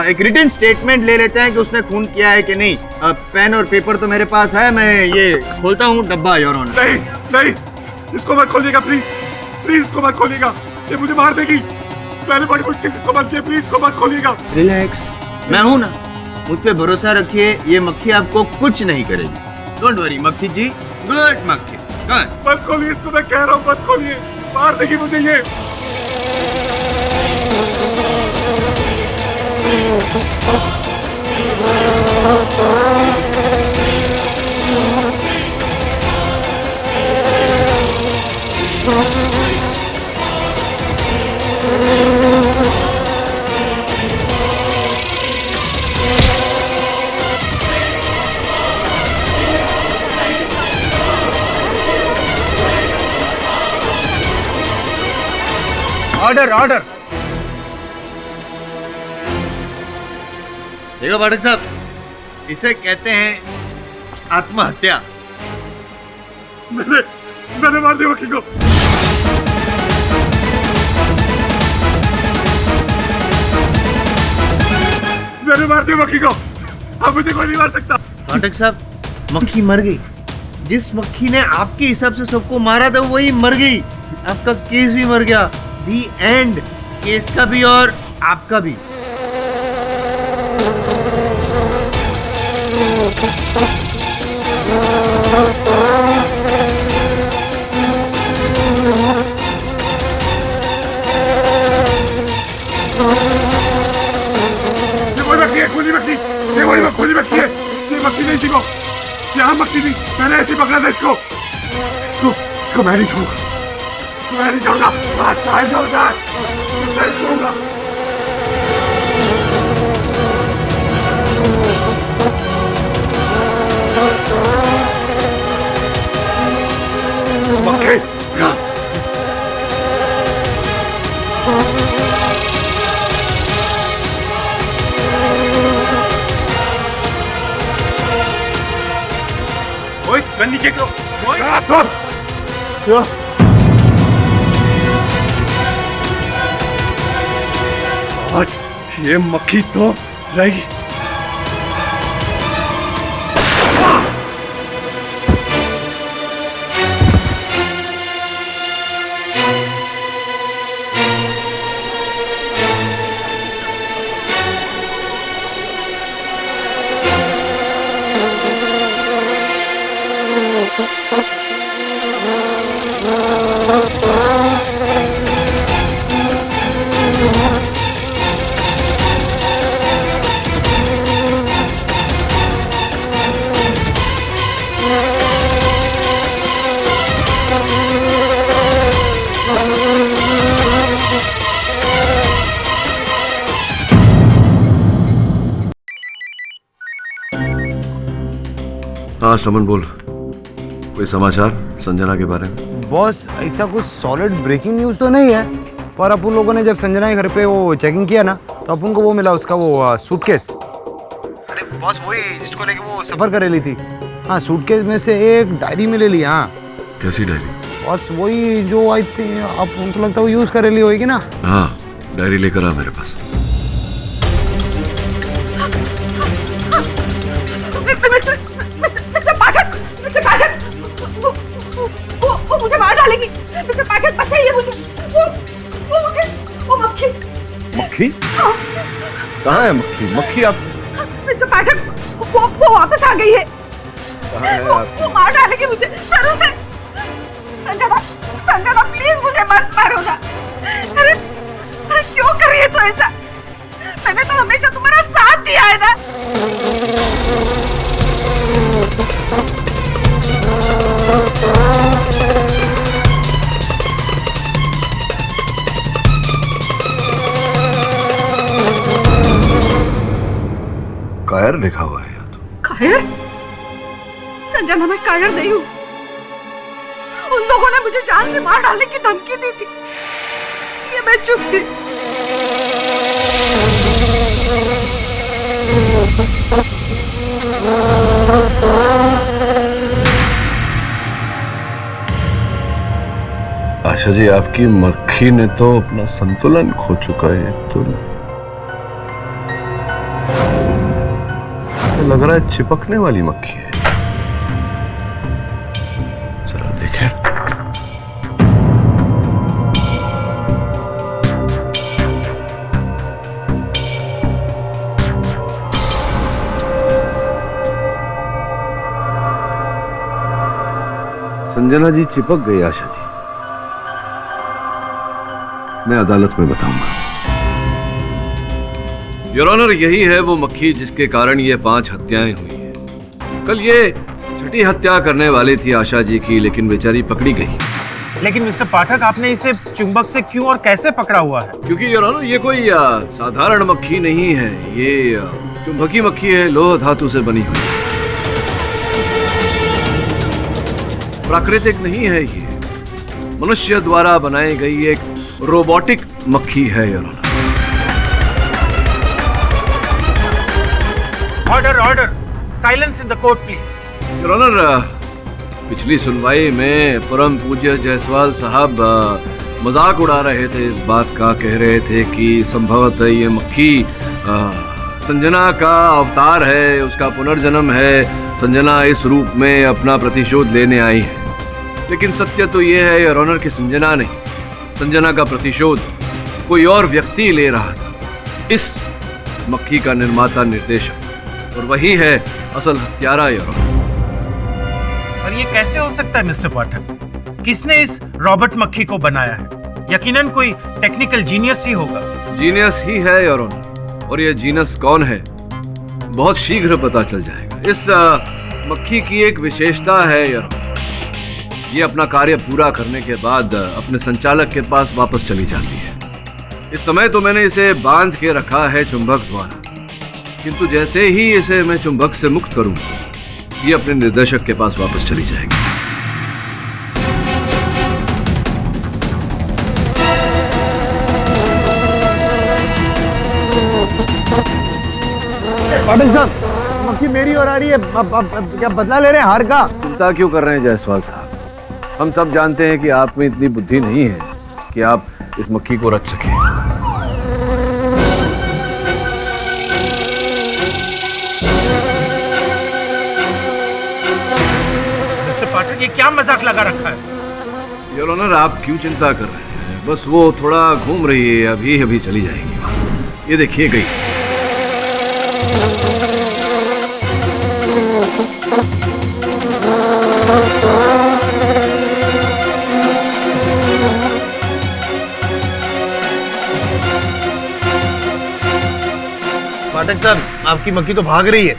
एक रिटन स्टेटमेंट ले लेते हैं कि उसने खून किया है कि नहीं। पेन और पेपर तो मेरे पास है, मैं ये खोलता हूँ डब्बा योर ऑनर। नहीं, इसको मत खोलिएगा प्लीज, इसको मत खोलिएगा, ये मुझे मार देगी। मैंने बड़ी मुश्किल इसको बंद किया, प्लीज इसको मत खोलिएगा। रिलैक्स, मैं हूं ना, मुझ पे भरोसा रखिए, ये मक्खी आपको कुछ नहीं करेगी। डोंट वरी मक्खी जी, गुड मक्खी। मत खोलिए इसको, मैं कह रहा हूँ मत खोलिए, मार देगी मुझे ये। Order order. देखो पाठक साहब, इसे कहते हैं आत्महत्या। मैंने मार दिया वकील को। मैंने मार दिया वकील को, अब मुझे कोई नहीं मार सकता। पाठक साहब, मक्खी मर गई। जिस मक्खी ने आपके हिसाब से सबको मारा था वही मर गई। आपका केस भी मर गया। दी एंड, केस का भी और आपका भी। खोली मक्खी है, ये मक्खी नहीं थी को, यहाँ मक्खी थी, मैंने ऐसे पकड़ा था इसको मैं नहीं छोड़ूंगा, मैं नहीं छोड़ूंगा, नहीं छोड़ूंगा। मक्खी गन नीचे करो। आज ये मक्खी तो रहेगी। हाँ समन बोल, कोई समाचार संजना के बारे में? बॉस ऐसा कुछ सॉलिड ब्रेकिंग न्यूज़ तो नहीं है, पर अपन लोगों ने जब संजना के घर पे वो चेकिंग किया ना, तो अपन को वो मिला, उसका वो सूटकेस। अरे बॉस वही जिसको लेके वो सफर करेली थी। हाँ, सूटकेस में से एक डायरी मिलेली। हाँ। कैसी डायरी? बॉस वही जो आई थी, आप उनको लगता है वो यूज करेली होगी ना। हाँ, डायरी लेकर आ मेरे पास। मिस्टर पाठक, वो मुझे मार डालेगी। मिस्टर पाठक बचाइए मुझे। वो मक्खी। मक्खी? कहाँ है मक्खी? मक्खी आप? मिस्टर पाठक, वो वापस आ गई है। वो मार डालेगी मुझे जरूर से। संजना प्लीज मुझे मत मारो ना। अरे क्यों कर रही है तो ऐसा? मैंने तो हमेशा तुम्हारा साथ दिया है ना। कायर लिखा हुआ है। कायर? संजना, मैं कायर नहीं हूँ। उन लोगों ने मुझे जान से मार डालने की धमकी दी थी, ये मैं चुप थी। आशा जी, आपकी मक्खी ने तो अपना संतुलन खो चुका है। तो लग रहा है चिपकने वाली मक्खी है। जरा देखें। संजना जी चिपक गई। आशा जी, मैं अदालत में बताऊंगा। योर ऑनर, यही है वो मक्खी जिसके कारण ये 5 हत्याएं हुई हैं। कल ये छठी हत्या करने वाली थी आशा जी की, लेकिन बेचारी पकड़ी गई। लेकिन मिस्टर पाठक, आपने इसे चुंबक से क्यों और कैसे पकड़ा हुआ है? क्योंकि योर ऑनर, ये कोई साधारण मक्खी नहीं है। ये चुंबकी मक्खी है, लोह धातु से बनी हुई। प्राकृतिक नहीं है, ये मनुष्य द्वारा बनाई गई एक रोबोटिक मक्खी है। Your honour, order order, silence in the court please. Your honour, पिछली सुनवाई में परम पूज्य जायसवाल साहब मजाक उड़ा रहे थे, इस बात का कह रहे थे कि संभवतः ये मक्खी संजना का अवतार है, उसका पुनर्जन्म है। संजना इस रूप में अपना प्रतिशोध लेने आई है। लेकिन सत्य तो ये है योर ऑनर कि संजना नहीं, संजना का प्रतिशोध कोई और व्यक्ति ले रहा था। इस मक्खी का निर्माता निर्देशक, और वही है असल हत्यारा। योर ऑनर, और ये कैसे हो सकता है मिस्टर पाठक? किसने इस रॉबर्ट मक्खी को बनाया है? यकीनन कोई टेक्निकल जीनियस ही होगा। जीनियस ही है योर ऑनर, और ये जीनियस कौन है बहुत शीघ्र पता चल जाएगा। इस मक्खी की एक विशेषता है योर ऑनर, ये अपना कार्य पूरा करने के बाद अपने संचालक के पास वापस चली जाती है। इस समय तो मैंने इसे बांध के रखा है चुंबक द्वारा, किंतु जैसे ही इसे मैं चुंबक से मुक्त करूंगा, ये अपने निर्देशक के पास वापस चली जाएगी। पाटिल साहब, मक्खी मेरी और आ रही है। क्या बदला ले रहे हैं हार का? चिंता क्यों कर रहे हैं जायसवाल साहब? हम सब जानते हैं कि आप में इतनी बुद्धि नहीं है कि आप इस मक्खी को रच सकें। मिस्टर पाठक, ये क्या मजाक लगा रखा है? योर ऑनर, आप क्यों चिंता कर रहे हैं? बस वो थोड़ा घूम रही है, अभी अभी चली जाएगी। ये देखिए गई। पाठक साहब, आपकी मक्खी तो भाग रही है।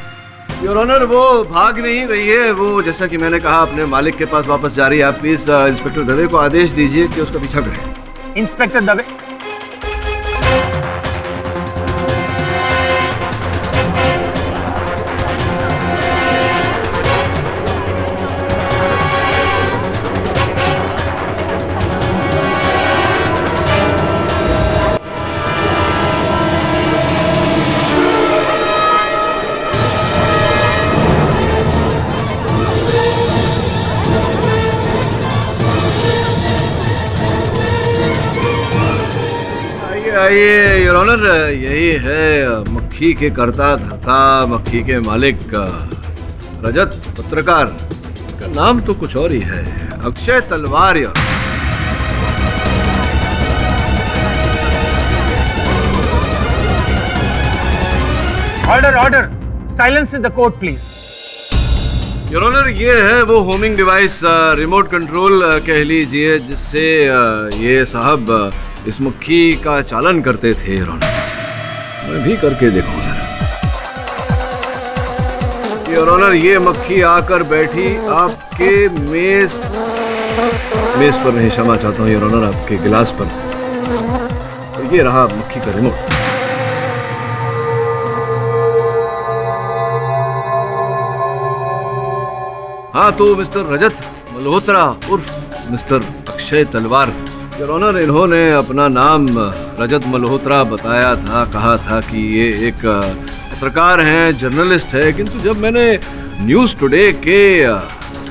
योर ऑनर, वो भाग नहीं रही है, वो जैसा कि मैंने कहा अपने मालिक के पास वापस जा रही है। आप प्लीज इंस्पेक्टर दवे को आदेश दीजिए कि उसका पीछा करें। इंस्पेक्टर दवे। आइए योर ऑनर, यही है मक्खी के कर्ता धर्ता, मक्खी के मालिक रजत पत्रकार। का नाम तो कुछ और ही है, Akshay Talwar. Your order order, silence in the court please. Your honour, ये है वो होमिंग डिवाइस, रिमोट कंट्रोल कह लीजिए, जिससे ये साहब इस मक्खी का चालन करते थे। योर ऑनर, मैं भी करके देखूंगा। योर ऑनर, ये मक्खी आकर बैठी आपके मेज पर नहीं, क्षमा चाहता हूँ योर ऑनर, आपके गिलास पर। तो ये रहा मक्खी का रिमोट। हाँ, तो मिस्टर रजत मल्होत्रा उर्फ mister Akshay Talwar, your honour, इन्होंने अपना नाम रजत मल्होत्रा बताया था, कहा था कि ये एक पत्रकार हैं, जर्नलिस्ट है। किंतु जब मैंने न्यूज़ टुडे के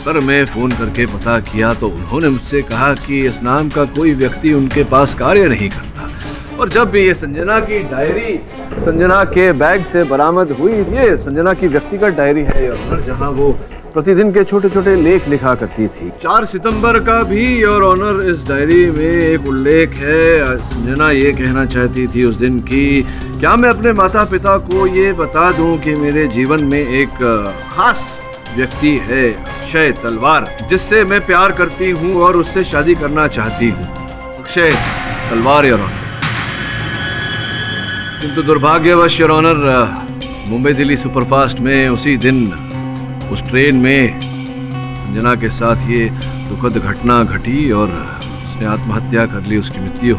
पर में फ़ोन करके पता किया तो उन्होंने मुझसे कहा कि इस नाम का कोई व्यक्ति उनके पास कार्य नहीं करता। और जब भी ये संजना की डायरी संजना के बैग से बरामद हुई, ये संजना की व्यक्तिगत डायरी है योर ऑनर, जहाँ वो प्रतिदिन के छोटे छोटे लेख लिखा करती थी। 4 सितंबर का भी योर ऑनर इस डायरी में एक उल्लेख है। संजना ये कहना चाहती थी उस दिन कि क्या मैं अपने माता पिता को ये बता दूं कि मेरे जीवन में एक खास व्यक्ति है अक्षय तलवार, जिससे मैं प्यार करती हूं और उससे शादी करना चाहती हूं। Akshay Talwar your honour. किंतु दुर्भाग्यवश your honour, Mumbai Delhi superfast में उसी दिन उस ट्रेन में संजना के साथ ये दुखद घटना घटी और उसने आत्महत्या कर ली, उसकी मृत्यु।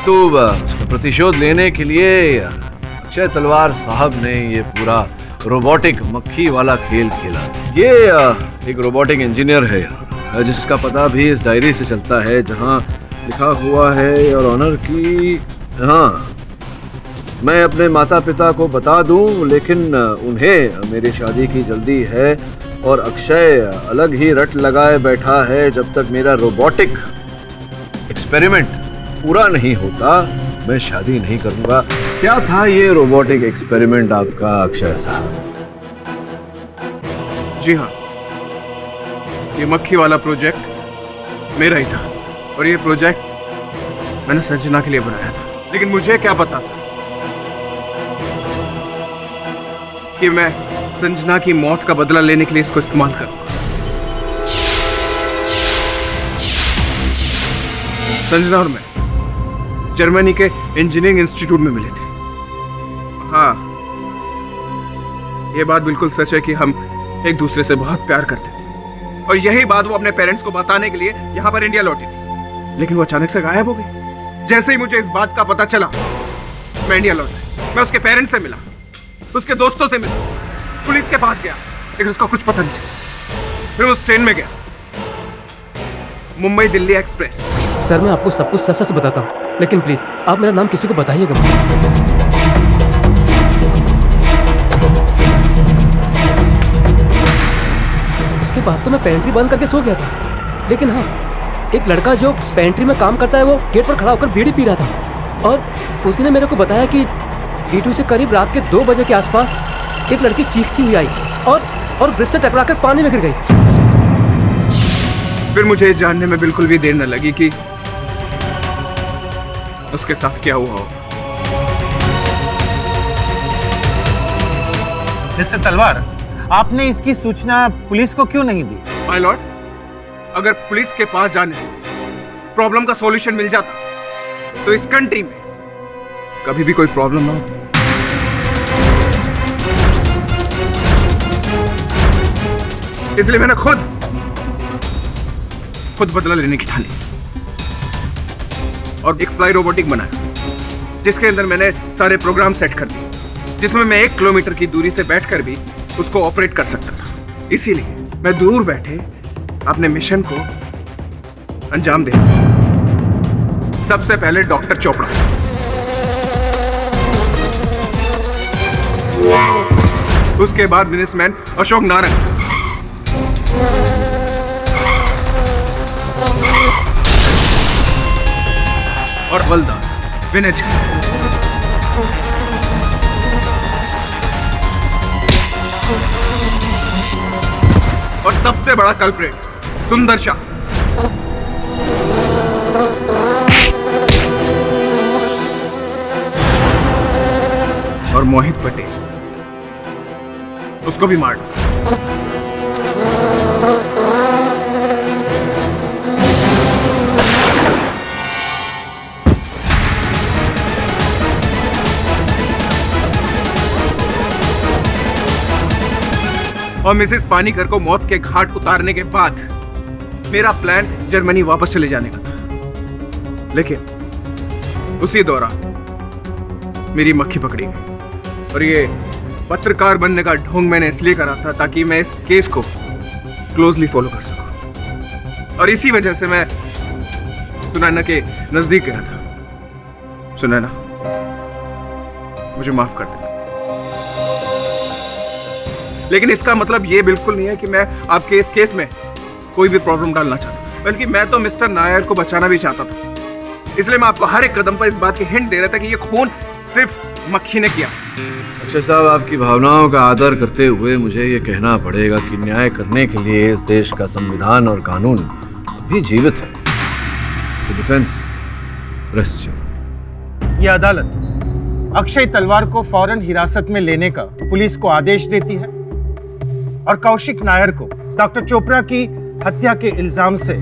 तो उसका प्रतिशोध लेने के लिए अक्षय तलवार साहब ने ये पूरा रोबोटिक मक्खी वाला खेल खेला। ये एक रोबोटिक इंजीनियर है जिसका पता भी इस डायरी से चलता है, जहां लिखा हुआ है योर ऑनर कि हाँ, मैं अपने माता पिता को बता दूं, लेकिन उन्हें मेरी शादी की जल्दी है और अक्षय अलग ही रट लगाए बैठा है। जब तक मेरा रोबोटिक एक्सपेरिमेंट पूरा नहीं होता, मैं शादी नहीं करूंगा। क्या था ये रोबोटिक एक्सपेरिमेंट आपका अक्षय साहब? जी हाँ, ये मक्खी वाला प्रोजेक्ट मेरा ही था और ये प्रोजेक्ट मैंने संजना के लिए बनाया था। लेकिन मुझे क्या पता था कि मैं संजना की मौत का बदला लेने के लिए इसको इस्तेमाल करूंगा। संजना और मैं जर्मनी के इंजीनियरिंग इंस्टीट्यूट में मिले थे। हाँ, ये बात बिल्कुल सच है कि हम एक दूसरे से बहुत प्यार करते थे और यही बात वो अपने पेरेंट्स को बताने के लिए यहाँ पर इंडिया लौटी थी। लेकिन वो अचानक से गायब हो गई। जैसे ही मुझे इस बात का पता चला, मैं इंडिया लौटा। मैं उसके पेरेंट्स से मिला, उसके दोस्तों से मिला, पुलिस के पास गया, लेकिन उसका कुछ पता नहीं चला। फिर उस ट्रेन में गया, मुंबई दिल्ली एक्सप्रेस। सर, मैं आपको सब कुछ सच सच बताता हूँ, लेकिन प्लीज आप मेरा नाम किसी को बताइएगा। उसके बाद तो मैं पेंट्री बंद करके सो गया था, लेकिन हाँ, एक लड़का जो पेंट्री में काम करता है वो गेट पर खड़ा होकर बीड़ी पी रहा था और उसी ने मेरे को बताया कि D2 से करीब रात के 2 बजे के आसपास एक लड़की चीखती हुई आई और ब्रिज से टकराकर पानी में गिर गई। फिर मुझे जानने में बिल्कुल भी देर न लगी कि उसके साथ क्या हुआ हो। मिस्टर तलवार, आपने इसकी सूचना पुलिस को क्यों नहीं दी? माय लॉर्ड, अगर पुलिस के पास जाने से प्रॉब्लम का सॉल्यूशन मिल जाता तो इस कंट्री में कभी भी कोई प्रॉब्लम ना होती। इसलिए मैंने खुद बदला लेने की ठानी और एक फ्लाई रोबोटिक बनाया, जिसके अंदर मैंने सारे प्रोग्राम सेट कर दिए, जिसमें मैं 1 किलोमीटर की दूरी से बैठकर भी उसको ऑपरेट कर सकता था। इसीलिए मैं दूर बैठे अपने मिशन को अंजाम दे। सबसे पहले डॉक्टर चोपड़ा, उसके बाद बिजनेसमैन अशोक नारायण, और हवलदार विनय जी। और सबसे बड़ा कल्प्रेट सुंदर शाह। और मोहित पटेल, उसको भी मार डाला। और मिसेस पानीकर को मौत के घाट उतारने के बाद मेरा प्लान जर्मनी वापस चले जाने का था, लेकिन उसी दौरान मेरी मक्खी पकड़ी गई। और ये पत्रकार बनने का ढोंग मैंने इसलिए करा था ताकि मैं इस केस को क्लोजली फॉलो कर सकूं। और इसी वजह से मैं सुनैना के नजदीक गया था। सुनैना, मुझे माफ कर दे, लेकिन इसका मतलब ये बिल्कुल नहीं है कि मैं आपके इस केस में कोई भी प्रॉब्लम डालना चाहता, बल्कि मैं तो मिस्टर नायर को बचाना भी चाहता था। इसलिए मैं आपको हर एक कदम पर इस बात की हिंट दे रहा था कि ये खून सिर्फ मक्खी ने किया। अक्षय साहब, आपकी भावनाओं का आदर करते हुए मुझे ये कहना पड़ेगा कि न्याय करने के लिए इस देश का संविधान और कानून भी जीवित है। Defence rest. ये अदालत अक्षय तलवार को फौरन हिरासत में लेने का पुलिस को आदेश देती है और कौशिक नायर को डॉक्टर चोपड़ा की हत्या के इल्जाम से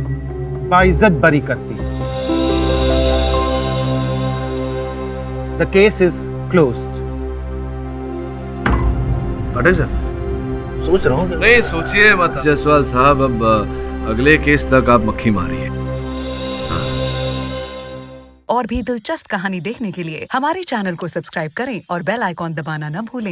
बाइज्जत बरी करती है। The case is closed. Sir, सोच रहा हूँ। नहीं सोचिए मत जायसवाल साहब, अब अगले केस तक आप मक्खी मारिए। और भी दिलचस्प कहानी देखने के लिए हमारे चैनल को सब्सक्राइब करें और बेल आइकॉन दबाना न भूलें।